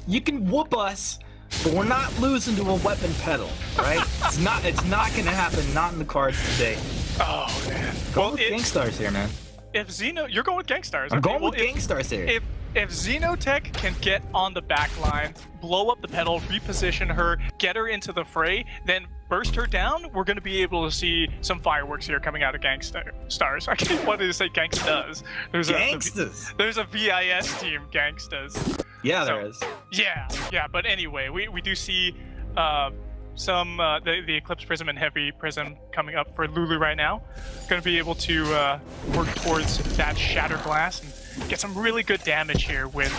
You can whoop us, but we're not losing to a weapon pedal, right? It's not gonna happen. Not in the cards today. Oh man. Go with Gankstars here, man. If you're going with Gankstars. I'm going with Gankstars here. If Xenotech can get on the back line, blow up the pedal, reposition her, get her into the fray, then burst her down, we're going to be able to see some fireworks here coming out of Gankstars. I keep wanting to say Gangstas. There's a VIS team, Gangstas. Yeah, there is. Yeah, but anyway, we do see some the Eclipse Prism and Heavy Prism coming up for Lulu right now. Going to be able to work towards that Shatter Glass and get some really good damage here with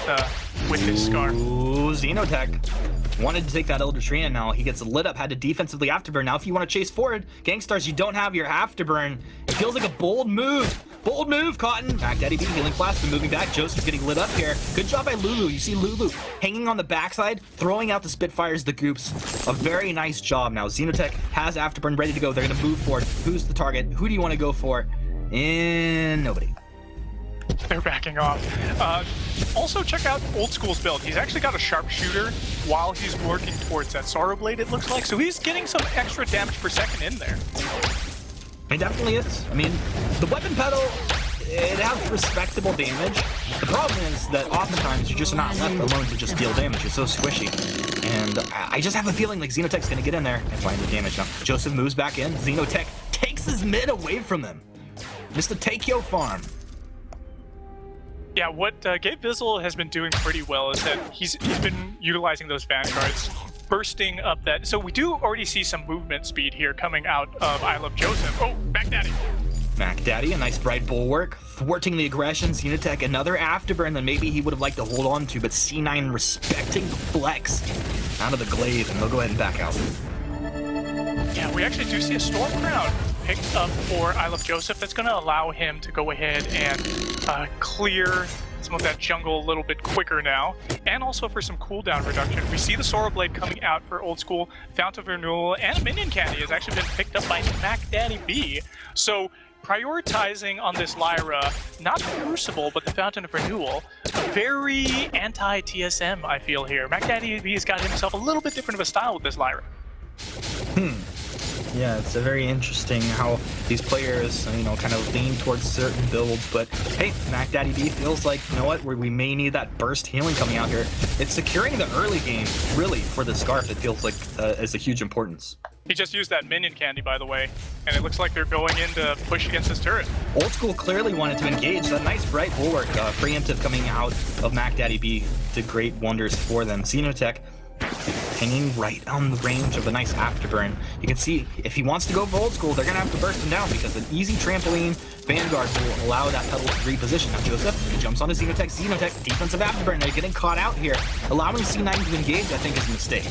this Scarf. Ooh, Xenotech wanted to take that Elder Tree, and now he gets lit up, had to defensively afterburn. Now if you want to chase forward, Gankstars, you don't have your afterburn. It feels like a bold move. Bold move, Cotton. Back Daddy B, Healing Flask, been moving back. Joseph's getting lit up here. Good job by Lulu. You see Lulu hanging on the backside, throwing out the Spitfires, the Goops. A very nice job. Now Xenotech has afterburn ready to go. They're going to move forward. Who's the target? Who do you want to go for? And nobody. They're backing off. Also, check out Old School's build. He's actually got a sharpshooter while he's working towards that Sorrow Blade, it looks like. So he's getting some extra damage per second in there. It definitely is. I mean, the weapon pedal, it has respectable damage. The problem is that oftentimes you're just not left alone to just deal damage. It's so squishy. And I just have a feeling like Xenotech's gonna get in there and find the damage now. Joseph moves back in. Xenotech takes his mid away from him. Mr. Take Your Farm. Yeah, what Gabe Vizzle has been doing pretty well is that he's been utilizing those Vanguards, bursting up that. So we do already see some movement speed here coming out of I Love Joseph. Oh, Mac Daddy. Mac Daddy, a nice bright bulwark, thwarting the aggression. Xenotech, another afterburn that maybe he would have liked to hold on to, but C9 respecting the flex out of the glaive, and they'll go ahead and back out. Yeah, we actually do see a Storm Crown picked up for I Love Joseph. That's going to allow him to go ahead and clear some of that jungle a little bit quicker now, and also for some cooldown reduction. We see the Sorrow Blade coming out for Old School. Fountain of Renewal and Minion Candy has actually been picked up by Mac Daddy B. So prioritizing on this Lyra, not the Crucible, but the Fountain of Renewal. Very anti-TSM, I feel here. Mac Daddy B has got himself a little bit different of a style with this Lyra. Yeah, it's a very interesting how these players, you know, kind of lean towards certain builds, but hey, Mac Daddy B feels like, you know what, we may need that burst healing coming out here. It's securing the early game, really, for the Scarf, it feels like is a huge importance. He just used that Minion Candy, by the way, and it looks like they're going in to push against this turret. Old School clearly wanted to engage. That nice bright bulwark, preemptive coming out of Mac Daddy B did great wonders for them. Xenotech hanging right on the range of a nice afterburn. You can see if he wants to go for Old School, they're gonna have to burst him down because an easy trampoline Vanguard will allow that pedal to reposition. Now Joseph, he jumps onto Xenotech. Xenotech, defensive afterburn. They're getting caught out here. Allowing C9 to engage, I think, is a mistake.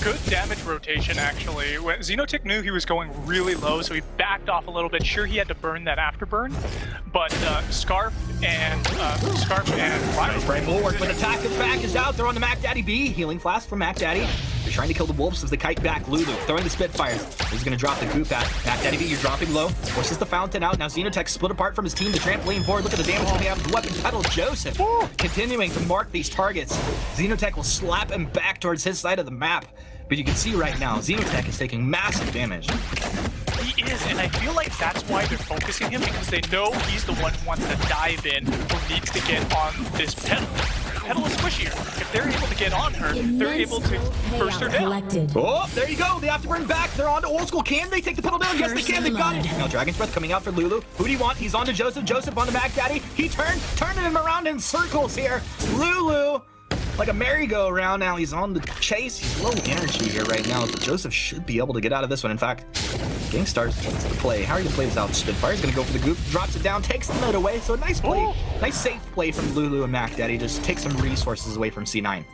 Good damage rotation, actually. Xenotech knew he was going really low, so he backed off a little bit. Sure, he had to burn that afterburn, but Scarf and Nice bright bulwark, but attack is back is out. They're on the Mac Daddy B. Healing flask from Mac Daddy. They're trying to kill the wolves as they kite back. Lulu throwing the Spitfires. He's going to drop the goop at Mac Daddy B. You're dropping low. Forces the fountain out. Now Xenotech split apart from his team. The trampoline forward. Look at the damage coming out of the weapon pedal. Joseph continuing to mark these targets. Xenotech will slap him back towards his side of the map. But you can see right now, Xenotech is taking massive damage. He is, and I feel like that's why they're focusing him, because they know he's the one who wants to dive in, who needs to get on this pedal. The pedal is squishier. If they're able to get on her, they're able to burst her down. Oh, there you go. The afterburn back. They're on to Old School. Can they take the pedal down? Yes, they can. They've got it. Now Dragon's Breath coming out for Lulu. Who do you want? He's on to Joseph. Joseph on to Mac Daddy. He turning him around in circles here. Lulu, like a merry-go-round now. He's on the chase. He's low energy here right now, but Joseph should be able to get out of this one. In fact, Gankstars, what's the play? How are you going to play this out? Spitfire's going to go for the goop, drops it down, takes the mid away. So a nice play, nice safe play from Lulu and Mac Daddy. Just take some resources away from C9.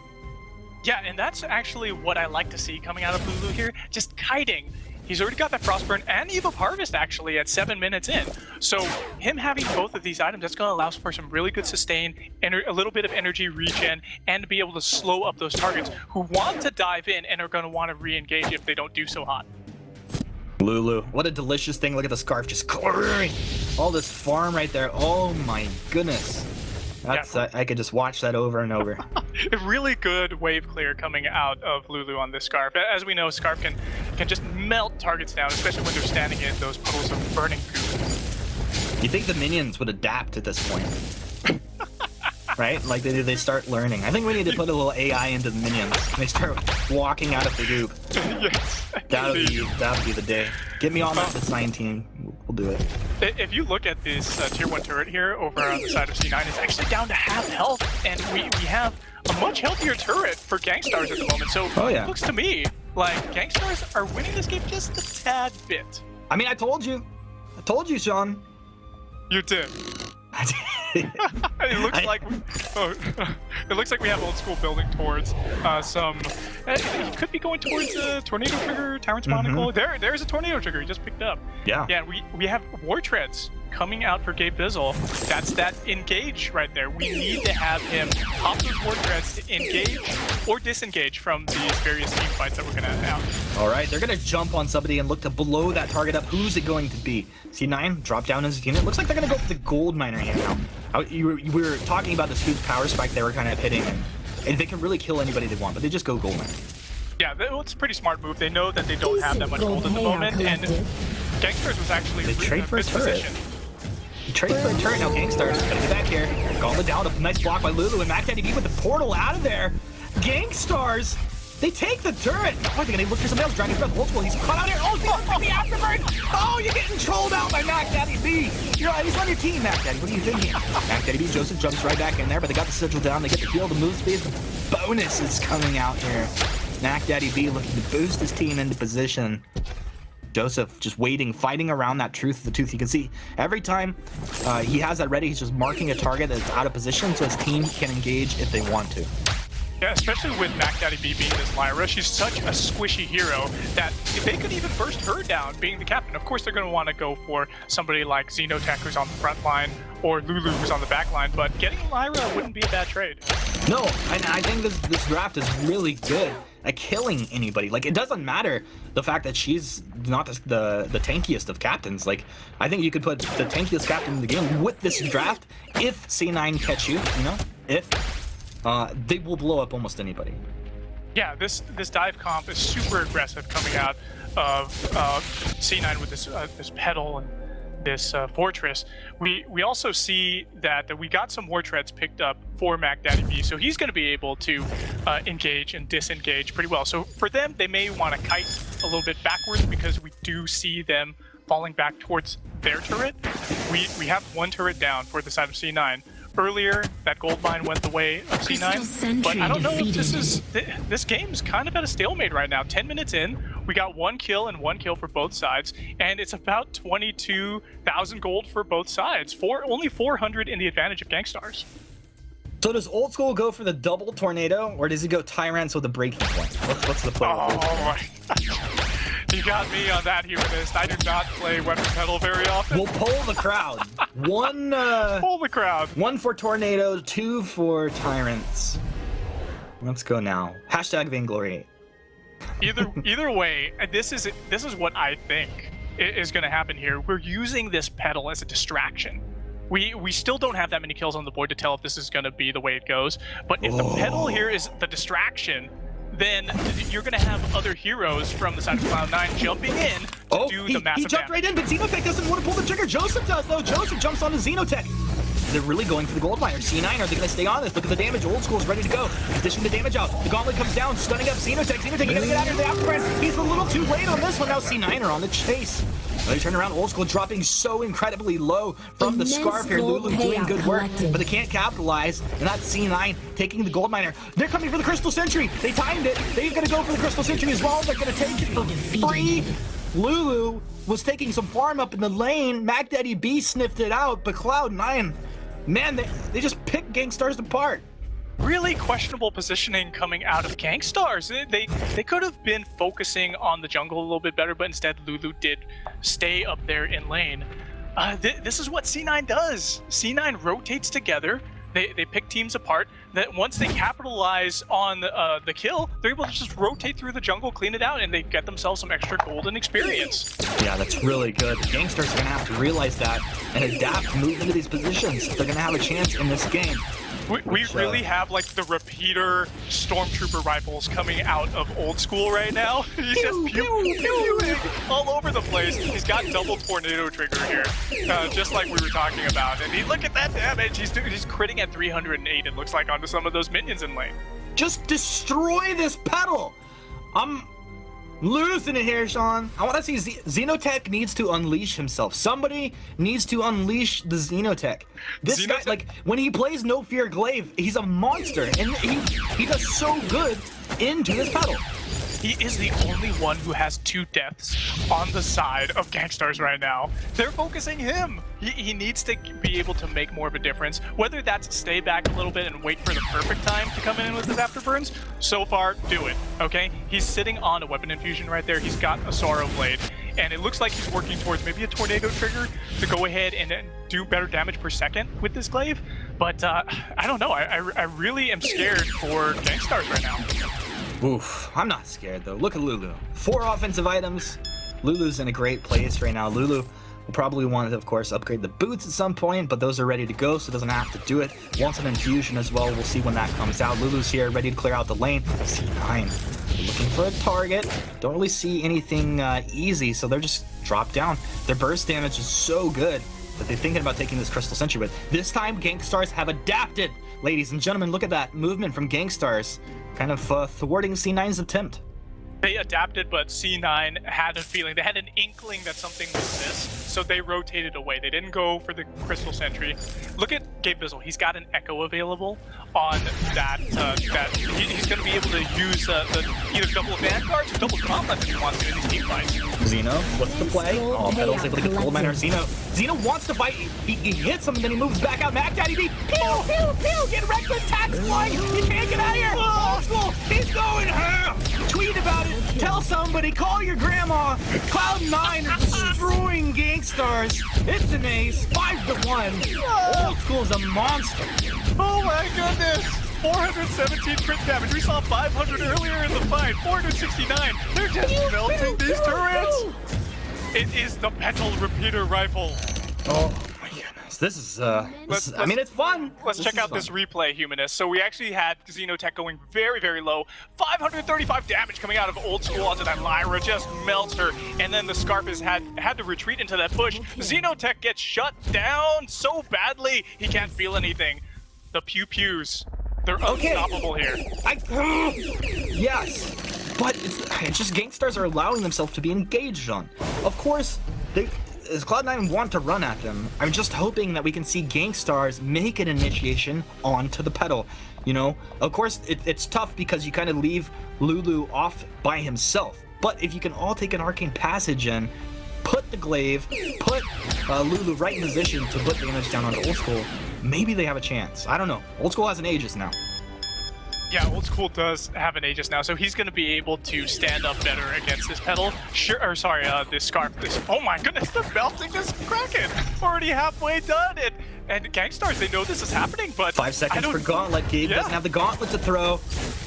Yeah, and that's actually what I like to see coming out of Lulu here. Just kiting. He's already got that Frostburn and Eve of Harvest actually at 7 minutes in. So him having both of these items, that's going to allow for some really good sustain, a little bit of energy regen, and to be able to slow up those targets who want to dive in and are going to want to re-engage if they don't do so hot. Lulu, what a delicious thing. Look at the Scarf just clearing all this farm right there. Oh my goodness. That's I could just watch that over and over. A really good wave clear coming out of Lulu on this Scarf. As we know, Scarf can just melt targets down, especially when they're standing in those puddles of burning goop. You think the minions would adapt at this point? Right? Like they start learning. I think we need to put a little AI into the minions. They start walking out of the goop. Yes. That would be the day. Get me on that design team. We'll do it. If you look at this tier 1 turret here over on the side of C9, it's actually down to half health, and we have a much healthier turret for Gankstars at the moment. So it looks to me like Gankstars are winning this game just a tad bit. I mean, I told you. Sean. You did. It looks like we have Old School building towards some. He could be going towards a Tornado Trigger, Tyrant's Monocle. There's a Tornado Trigger he just picked up. Yeah. Yeah, and we have War Treads coming out for Gabe Bizzle. That's that engage right there. We need to have him pop those ward threads to engage or disengage from these various team fights that we're going to have. All right, they're going to jump on somebody and look to blow that target up. Who's it going to be? C9 drop down his unit. Looks like they're going to go for the gold miner here now. You were talking about this huge power spike they were kind of hitting, and they can really kill anybody they want, but they just go gold miner. Yeah, it's a pretty smart move. They know that they don't have that much gold at the moment, and Gankstars was actually They trade for a turret. position. Trade for a turret now. Gankstars gotta get back here. Gauntlet down. A nice block by Lulu and Mac Daddy B with the portal out of there. Gankstars, they take the turret. Oh, they're gonna look for somebody else. Dragon's Breath, old school. He's caught out here. Oh, the afterburn. Oh, you're getting trolled out by Mac Daddy B. He's on your team, Mac Daddy. What are you thinking? Mac Daddy B, Joseph jumps right back in there, but they got the sigil down. They get the heal, the move speed. The bonus is coming out here. Mac Daddy B looking to boost his team into position. Joseph just waiting, fighting around that truth of the tooth. You can see every time he has that ready, he's just marking a target that's out of position so his team can engage if they want to. Yeah, especially with Mac Daddy B being this Lyra, she's such a squishy hero that if they could even burst her down being the captain, of course they're going to want to go for somebody like Xenotech who's on the front line or Lulu who's on the back line, but getting Lyra wouldn't be a bad trade. No, and I think this draft is really good at killing anybody. Like, it doesn't matter the fact that she's not the tankiest of captains. Like, I think you could put the tankiest captain in the game with this draft if C9 catch you, if they will blow up almost anybody. Yeah, this dive comp is super aggressive coming out of C9 with this pedal and this fortress. We also see that we got some war treads picked up for Mac Daddy B, so he's going to be able to engage and disengage pretty well. So for them, they may want to kite a little bit backwards because we do see them falling back towards their turret. We have one turret down for the side of C9. Earlier, that gold mine went the way of C9, but I don't know if this game's kind of at a stalemate right now. 10 minutes in, we got one kill and one kill for both sides, and it's about 22,000 gold for both sides. Only 400 in the advantage of Gankstars. So does Old School go for the double tornado, or does he go Tyrants with a breaking point? What's the play? Oh, you got me on that, Humanist. I do not play weapon pedal very often. We'll poll the crowd. Poll the crowd. 1 for tornado, 2 for Tyrants. Let's go now. Hashtag Vainglory8. Either way, this is what I think is going to happen here. We're using this pedal as a distraction. We still don't have that many kills on the board to tell if this is going to be the way it goes. But if the pedal here is the distraction, then you're going to have other heroes from the side of Cloud9 jumping in to do the massive he jumped right in, but Xenotech doesn't want to pull the trigger. Joseph does, though. Joseph jumps on the Xenotech. They're really going for the gold miner. C9, are they going to stay on this? Look at the damage. Old School's ready to go. He's dishing the damage out. The gauntlet comes down, stunning up Xenotech. Xenotech, you got to get out of here. The afterburn. He's a little too late on this one. Now C9 are on the chase. They turn around. Old School dropping so incredibly low from the scarf here. Lulu doing good work, but they can't capitalize. And that's C9 taking the gold miner. They're coming for the Crystal Sentry. They timed it. They're going to go for the Crystal Sentry as well. They're going to take it for free. Lulu was taking some farm up in the lane. Mac Daddy B sniffed it out, but Cloud9, man, they just picked Gankstars apart. Really questionable positioning coming out of Gankstars. They could have been focusing on the jungle a little bit better, but instead Lulu did stay up there in lane. This is what C9 does. C9 rotates together. They pick teams apart. That once they capitalize on the kill, they're able to just rotate through the jungle, clean it out, and they get themselves some extra golden experience. Yeah, that's really good. The Gankstars are going to have to realize that and adapt, move into these positions if they're going to have a chance in this game. We really have like the repeater stormtrooper rifles coming out of Old School right now. He's just pew all over the place. He's got double tornado trigger here, just like we were talking about. And look at that damage. He's critting at 308. It looks like onto some of those minions in lane. Just destroy this pedal. I'm losing it here, Sean. I want to see Xenotech needs to unleash himself. Somebody needs to unleash the Xenotech. This guy, like, when he plays No Fear Glaive, he's a monster, and he does so good into this pedal. He is the only one who has 2 deaths on the side of Gankstars right now. They're focusing him. He needs to be able to make more of a difference. Whether that's stay back a little bit and wait for the perfect time to come in with his afterburns, so far, do it, okay? He's sitting on a weapon infusion right there. He's got a Sorrow Blade. and it looks like he's working towards maybe a tornado trigger to go ahead and do better damage per second with this glaive. But I don't know. I really am scared for Gankstars right now. Oof, I'm not scared though. Look at Lulu. 4 offensive items. Lulu's in a great place right now. Lulu will probably want to, of course, upgrade the boots at some point, but those are ready to go, so doesn't have to do it. Wants an infusion as well. We'll see when that comes out. Lulu's here, ready to clear out the lane. C9 looking for a target. Don't really see anything easy, so they're just dropped down. Their burst damage is so good that they're thinking about taking this Crystal Sentry with. This time, Gankstars have adapted. Ladies and gentlemen, look at that movement from Gankstars, kind of thwarting C9's attempt. They adapted, but C9 had a feeling, they had an inkling that something was amiss, so they rotated away. They didn't go for the Crystal Sentry. Look at Gabe Bizzle. He's got an Echo available on that. He's going to be able to use either double Vanguards or double Gauntlets if he wants to in these team fights. Xeno, what's the play? Oh, Metal's able to get the gold miner. Xeno wants to fight. He hits him and then he moves back out. Mac Daddy B, pew, pew, pew, get wrecked with tax flying. You can't get out of here. Old school, he's going ham. Tweet about it. Tell somebody, call your grandma. Cloud9 are destroying Gankstars. It's an ace, 5-1. Old school's a monster. Oh my goodness! 417 crit damage. We saw 500 earlier in the fight. 469. They're just melting these turrets. It is the Petal Repeater Rifle. Oh my goodness. This is, I mean, it's fun. Let's check out this replay, Humanist. So we actually had Xenotech going very, very low. 535 damage coming out of Old School onto that Lyra. Just melts her. And then the Scarf has had to retreat into that push. Xenotech gets shut down so badly, he can't feel anything. The pew-pews. They're unstoppable here. Yes, but it's just Gankstars are allowing themselves to be engaged on. Of course, as Cloud9 want to run at them, I'm just hoping that we can see Gankstars make an initiation onto the Petal. You know, of course, it's tough because you kind of leave Lulu off by himself. But if you can all take an Arcane Passage in, put the glaive, put Lulu right in position to put damage down onto Old School, maybe they have a chance. I don't know. Old School has an Aegis now. Yeah, Old School does have an Aegis now, so he's going to be able to stand up better against this Petal. This Scarf. Oh my goodness, they're melting this Kraken! Already halfway done, and Gankstars, they know this is happening, but 5 seconds for Gauntlet. Gabe doesn't have the Gauntlet to throw.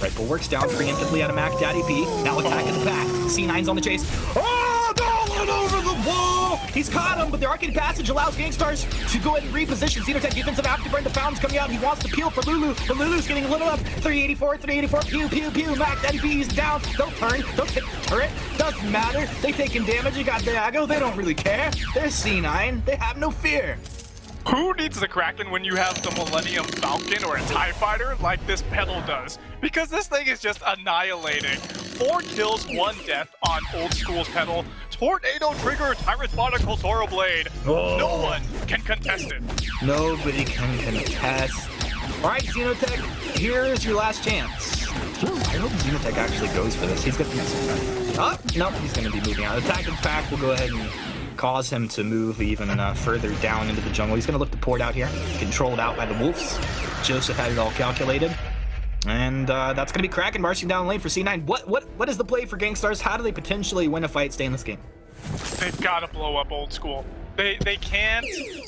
Rifle works down preemptively out of Mac Daddy B. Now attack in the back. C9's on the chase. Oh, Gauntlet over the wall! He's caught him, but the Arcane Passage allows Gankstars to go ahead and reposition. Xenotech defensive afterburn. The Fountain's coming out. He wants to peel for Lulu, but Lulu's getting lit up. 384, pew, pew, pew. Mac Daddy B's down. They'll turn. They'll take the turret. Doesn't matter. They taking damage. You got Diago. They don't really care. They're C9. They have no fear. Who needs the Kraken when you have the Millennium Falcon or a TIE Fighter like this Petal does? Because this thing is just annihilating. 4 kills, 1 death on Old School's Petal. Tornado Trigger, Tyrant's Monocle, Toro Blade. Oh. No one can contest it. Nobody can contest. All right, Xenotech, here's your last chance. I hope Xenotech actually goes for this. He's going to nope, he's going to be moving out. Attack and pack will go ahead and cause him to move even further down into the jungle. He's going to look to port out here, controlled out by the wolves. Joseph had it all calculated. And that's going to be Kraken marching down lane for C9. What is the play for Gankstars? How do they potentially win a fight, stay in this game? They've got to blow up Old School. They can't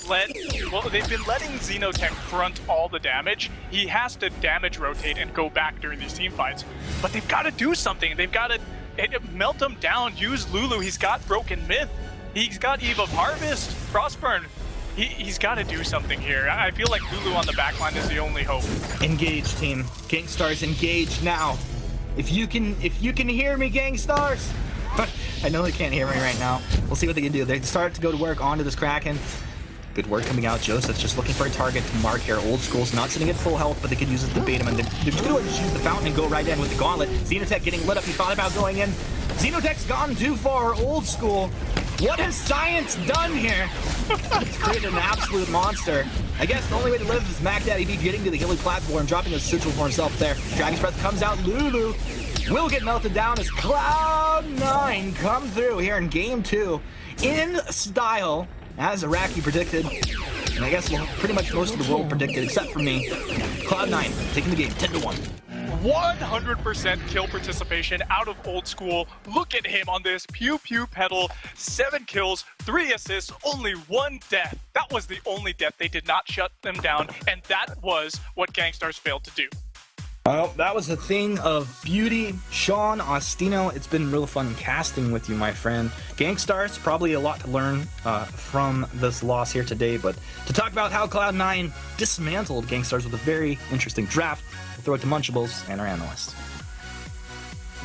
let... Well, they've been letting Xenotech front all the damage. He has to damage rotate and go back during these team fights. But they've got to do something. They've got to melt him down, use Lulu. He's got Broken Myth. He's got Eve of Harvest, Frostburn. He's got to do something here. I feel like Lulu on the backline is the only hope. Engage, team. Gankstars, engage now. If you can hear me, Gankstars. I know they can't hear me right now. We'll see what they can do. They start to go to work onto this Kraken. Good work coming out. Joseph's just looking for a target to mark here. Old School's not sitting at full health, but they could use it to bait him. And they're going to just use the Fountain and go right in with the Gauntlet. Xenotech getting lit up. He thought about going in. Xenotech's gone too far. Old School. What has science done here? It's created an absolute monster. I guess the only way to live is Mac Daddy B getting to the hilly platform, dropping a sigil for himself there. Dragon's Breath comes out. Lulu will get melted down as Cloud9 come through here in Game 2 in style, as Iraqi predicted. And I guess pretty much most of the world predicted, except for me. Cloud9 taking the game 10-1. 100% kill participation out of Old School. Look at him on this Pew Pew pedal. 7 kills, 3 assists, only 1 death. That was the only death. They did not shut them down, and that was what Gankstars failed to do. Well, that was a thing of beauty. Sean, Ostino, it's been real fun casting with you, my friend. Gankstars, probably a lot to learn from this loss here today, but to talk about how Cloud9 dismantled Gankstars with a very interesting draft, we'll throw it to Munchables and our analyst.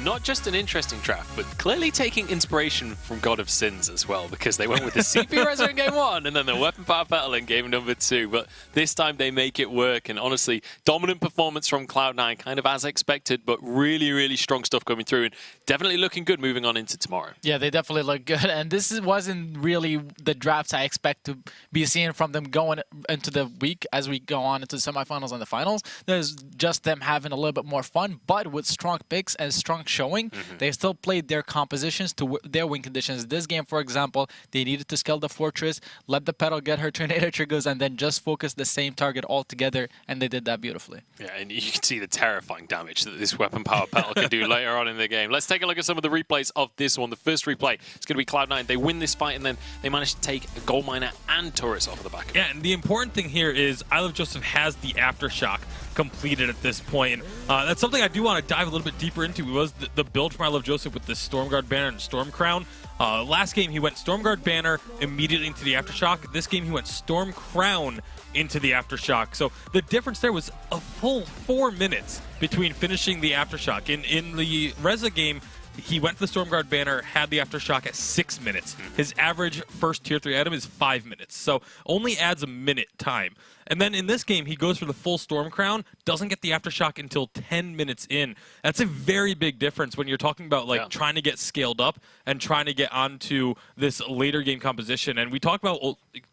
Not just an interesting draft, but clearly taking inspiration from God of Sins as well, because they went with the CP Rezo in game 1 and then the weapon power battle in game number 2. But this time they make it work, and honestly, dominant performance from Cloud9, kind of as expected, but really, really strong stuff coming through, and definitely looking good moving on into tomorrow. Yeah, they definitely look good, and this wasn't really the drafts I expect to be seeing from them going into the week as we go on into the semifinals and the finals. There's just them having a little bit more fun, but with strong picks and strong showing. They still played their compositions to their win conditions. This game, for example, they needed to scale the fortress, let the pedal get her tornado triggers, and then just focus the same target all together, and they did that beautifully. Yeah, and you can see the terrifying damage that this weapon power pedal can do later on in the game. Let's take a look at some of the replays of this one. The first replay is going to be Cloud9. They win this fight, and then they manage to take a gold miner and turrets off of the back of it. Yeah, and the important thing here is I Love Joseph has the Aftershock completed at this point. And that's something I do want to dive a little bit deeper into. It was the build from I Love Joseph with the Stormguard banner and Storm Crown. Last game he went Stormguard banner immediately into the Aftershock. This game he went Storm Crown into the Aftershock. So the difference there was a full 4 minutes between finishing the Aftershock. In the Reza game, he went to the Stormguard banner, had the Aftershock at 6 minutes. His average first tier 3 item is 5 minutes, so only adds a minute time. And then in this game, he goes for the full Storm Crown, doesn't get the Aftershock until 10 minutes in. That's a very big difference when you're talking about trying to get scaled up and trying to get onto this later game composition. And we talked about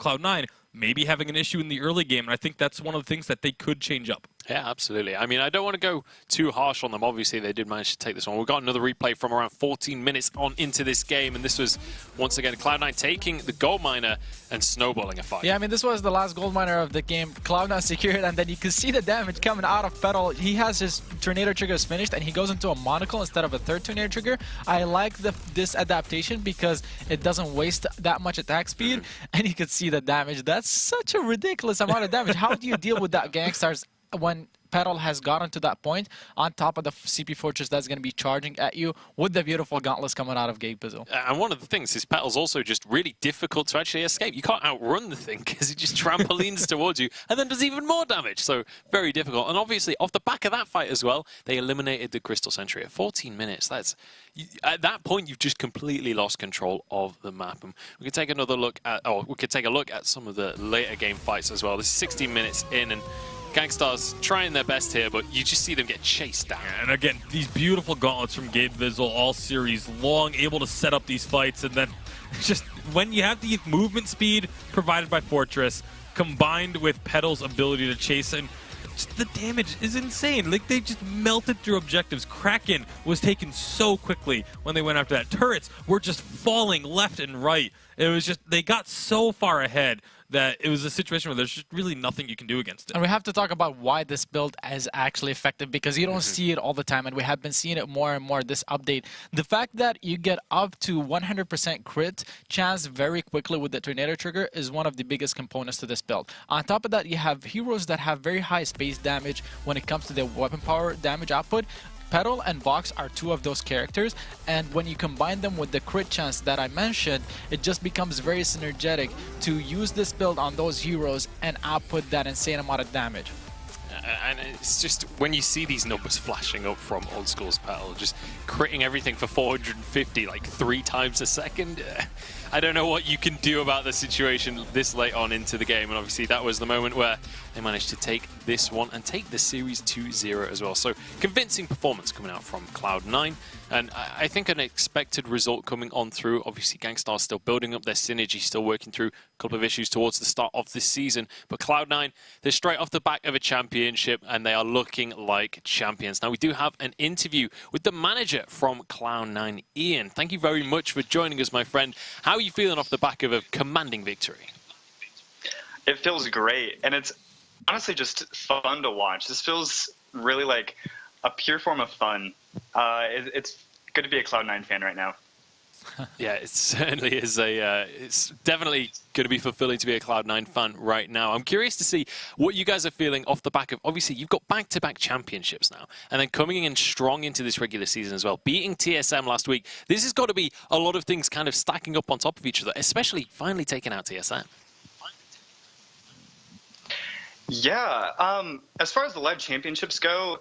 Cloud9 maybe having an issue in the early game, and I think that's one of the things that they could change up. Yeah, absolutely. I mean, I don't want to go too harsh on them. Obviously, they did manage to take this one. We've got another replay from around 14 minutes on into this game, and this was, once again, Cloud9 taking the gold miner and snowballing a fight. Yeah, I mean, this was the last gold miner of the game. Cloud9 secured, and then you can see the damage coming out of Petal. He has his tornado triggers finished, and he goes into a monocle instead of a third tornado trigger. I like this adaptation because it doesn't waste that much attack speed, and you can see the damage. That's such a ridiculous amount of damage. How do you deal with that, Gankstars, when Petal has gotten to that point on top of the CP Fortress that's going to be charging at you with the beautiful gauntlets coming out of Gabe Bizzle? And one of the things is Petal's also just really difficult to actually escape. You can't outrun the thing because he just trampolines towards you and then does even more damage. So very difficult. And obviously, off the back of that fight as well, they eliminated the Crystal Sentry at 14 minutes. That's at that point, you've just completely lost control of the map. And we could take another look at, we could take a look at some of the later game fights as well. This is 16 minutes in, and Gankstars trying their best here, but you just see them get chased down. And again, these beautiful gauntlets from Gabe Bizzle all series long, able to set up these fights, and then just when you have the movement speed provided by Fortress, combined with Petal's ability to chase, and just the damage is insane. Like, they just melted through objectives. Kraken was taken so quickly when they went after that. Turrets were just falling left and right. It was just, they got so far ahead that it was a situation where there's just really nothing you can do against it. And we have to talk about why this build is actually effective, because you don't see it all the time, and we have been seeing it more and more this update. The fact that you get up to 100% crit chance very quickly with the Tornado Trigger is one of the biggest components to this build. On top of that, you have heroes that have very high space damage when it comes to their weapon power damage output. Petal and Vox are two of those characters, and when you combine them with the crit chance that I mentioned, it just becomes very synergetic to use this build on those heroes and output that insane amount of damage. And it's just, when you see these numbers flashing up from Old School's Petal, just critting everything for 450, like 3 times a second, I don't know what you can do about the situation this late on into the game. And obviously that was the moment where they managed to take this one and take the series 2-0 as well. So convincing performance coming out from Cloud9. And I think an expected result coming on through. Obviously, Gankstars still building up their synergy, still working through a couple of issues towards the start of this season. But Cloud9, they're straight off the back of a championship, and they are looking like champions. Now, we do have an interview with the manager from Cloud9, Ian. Thank you very much for joining us, my friend. How are you feeling off the back of a commanding victory? It feels great, and it's honestly just fun to watch. This feels really like a pure form of fun. It's good to be a Cloud9 fan right now. Yeah, it certainly is it's definitely going to be fulfilling to be a Cloud9 fan right now. I'm curious to see what you guys are feeling off the back of, obviously, you've got back-to-back championships now, and then coming in strong into this regular season as well. Beating TSM last week, this has got to be a lot of things kind of stacking up on top of each other, especially finally taking out TSM. Yeah, as far as the live championships go,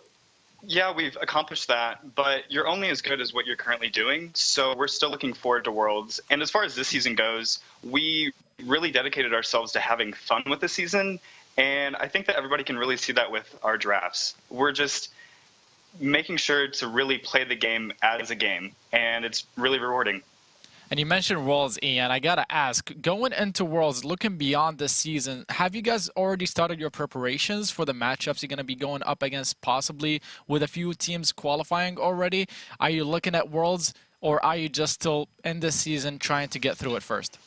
yeah, we've accomplished that, but you're only as good as what you're currently doing, so we're still looking forward to Worlds. And as far as this season goes, we really dedicated ourselves to having fun with the season, and I think that everybody can really see that with our drafts. We're just making sure to really play the game as a game, and it's really rewarding. And you mentioned Worlds, Ian. I gotta ask, going into Worlds, looking beyond this season, have you guys already started your preparations for the matchups you're gonna be going up against, possibly with a few teams qualifying already? Are you looking at Worlds, or are you just still in this season trying to get through it first?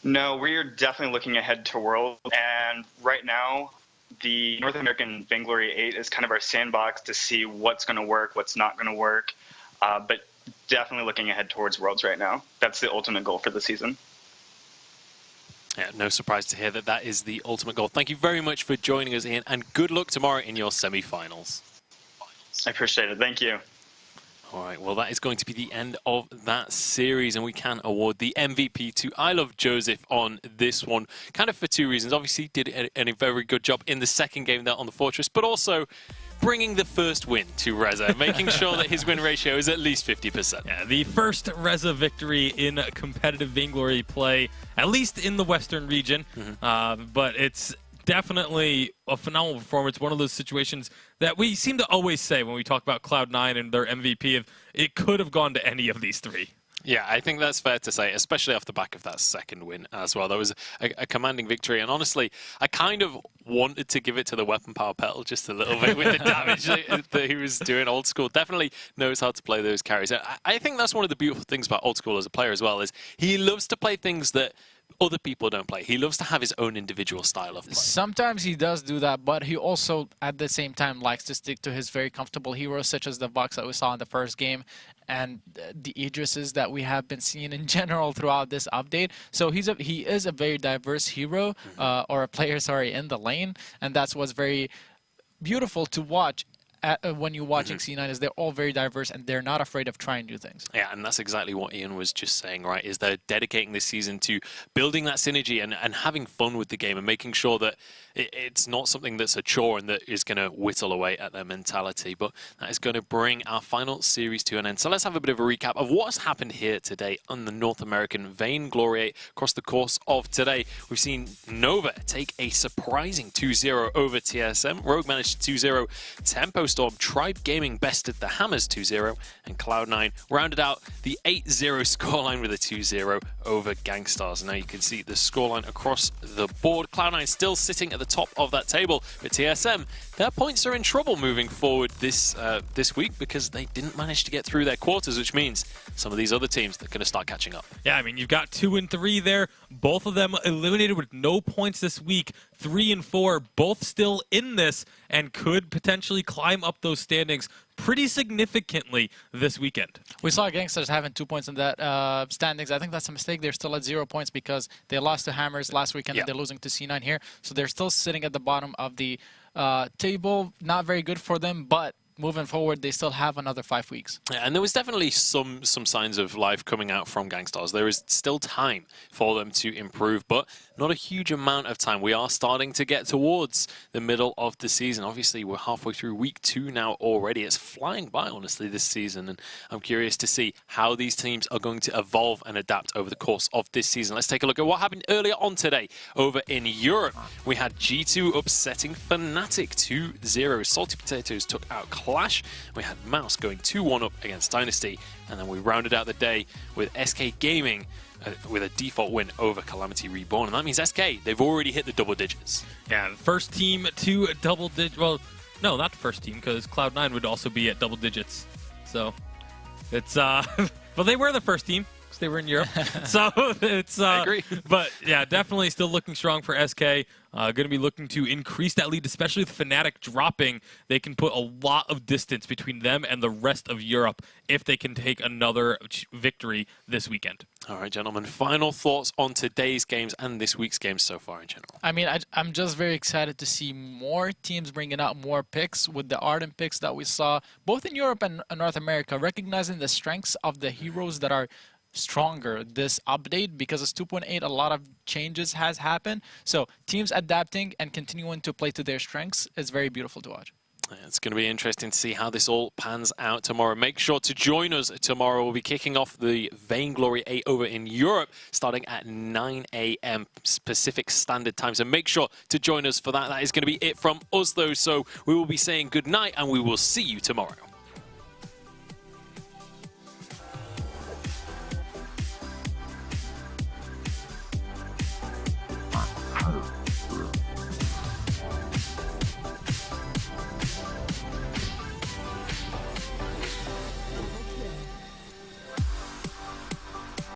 No, we're definitely looking ahead to Worlds, and right now, the North American Vainglory8 is kind of our sandbox to see what's going to work, what's not going to work, but definitely looking ahead towards Worlds right now. That's the ultimate goal for the season. Yeah, no surprise to hear that that is the ultimate goal. Thank you very much for joining us, Ian, and good luck tomorrow in your semi-finals. I appreciate it. Thank you. All right, well, that is going to be the end of that series, and we can award the MVP to I Love Joseph on this one, kind of for two reasons. Obviously, did a very good job in the second game there on the Fortress, but also bringing the first win to Reza, making sure that his win ratio is at least 50%. Yeah, the first Reza victory in competitive Vainglory play, at least in the Western region, but it's definitely a phenomenal performance. One of those situations that we seem to always say when we talk about Cloud9 and their MVP, of it could have gone to any of these three. Yeah, I think that's fair to say, especially off the back of that second win as well. That was a commanding victory, and honestly, I kind of wanted to give it to the weapon power petal just a little bit with the damage that he was doing. Old School definitely knows how to play those carries. I think that's one of the beautiful things about Old School as a player as well, is he loves to play things that other people don't play. He loves to have his own individual style of play. Sometimes he does do that, but he also, at the same time, likes to stick to his very comfortable heroes, such as the Vox that we saw in the first game, and the Idrises that we have been seeing in general throughout this update. So he is a very diverse hero, or a player, sorry, in the lane, and that's what's very beautiful to watch. When you're watching C9, is they're all very diverse and they're not afraid of trying new things. Yeah, and that's exactly what Ian was just saying, right? Is they're dedicating this season to building that synergy and having fun with the game and making sure that it's not something that's a chore and that is going to whittle away at their mentality. But that is going to bring our final series to an end. So let's have a bit of a recap of what's happened here today on the North American Vainglory8 across the course of today. We've seen Nova take a surprising 2-0 over TSM. Rogue managed 2-0. Tempo Storm, Tribe Gaming bested the Hammers 2-0, and Cloud9 rounded out the 8-0 scoreline with a 2-0 over Gankstars. Now you can see the scoreline across the board. Cloud9 still sitting at the top of that table, but TSM, their points are in trouble moving forward this week because they didn't manage to get through their quarters, which means some of these other teams are going to start catching up. Yeah, I mean, you've got 2 and 3 there, both of them eliminated with no points this week. 3 and 4, both still in this and could potentially climb up those standings pretty significantly this weekend. We saw Gankstars having 2 points in that standings. I think that's a mistake. They're still at 0 points because they lost to Hammers last weekend and they're losing to C9 here. So they're still sitting at the bottom of the table. Not very good for them, but moving forward, they still have another 5 weeks. Yeah, and there was definitely some signs of life coming out from Gankstars. There is still time for them to improve, but not a huge amount of time. We are starting to get towards the middle of the season. Obviously, we're halfway through week 2 now already. It's flying by, honestly, this season, and I'm curious to see how these teams are going to evolve and adapt over the course of this season. Let's take a look at what happened earlier on today over in Europe. We had G2 upsetting Fnatic 2-0. Salty Potatoes took out Clash. We had Mouse going 2-1 up against Dynasty, and then we rounded out the day with SK Gaming with a default win over Calamity Reborn, and that means SK, they've already hit the double digits. Yeah, the first team to double digits. Well, no, not the first team, because Cloud9 would also be at double digits. So it's but they were the first team. if they were in Europe. So it's I agree. But yeah, definitely still looking strong for SK. Going to be looking to increase that lead, especially with Fnatic dropping. They can put a lot of distance between them and the rest of Europe if they can take another victory this weekend. All right, gentlemen, final thoughts on today's games and this week's games so far in general. I mean, I'm just very excited to see more teams bringing out more picks with the ardent picks that we saw, both in Europe and North America, recognizing the strengths of the heroes that are stronger this update, because it's 2.8, a lot of changes has happened. So teams adapting and continuing to play to their strengths is very beautiful to watch. It's going to be interesting to see how this all pans out tomorrow. Make sure to join us tomorrow. We'll be kicking off the Vainglory8 over in Europe starting at 9 a.m. Pacific Standard Time. So make sure to join us for that. That is going to be it from us, though. So we will be saying good night, and we will see you tomorrow.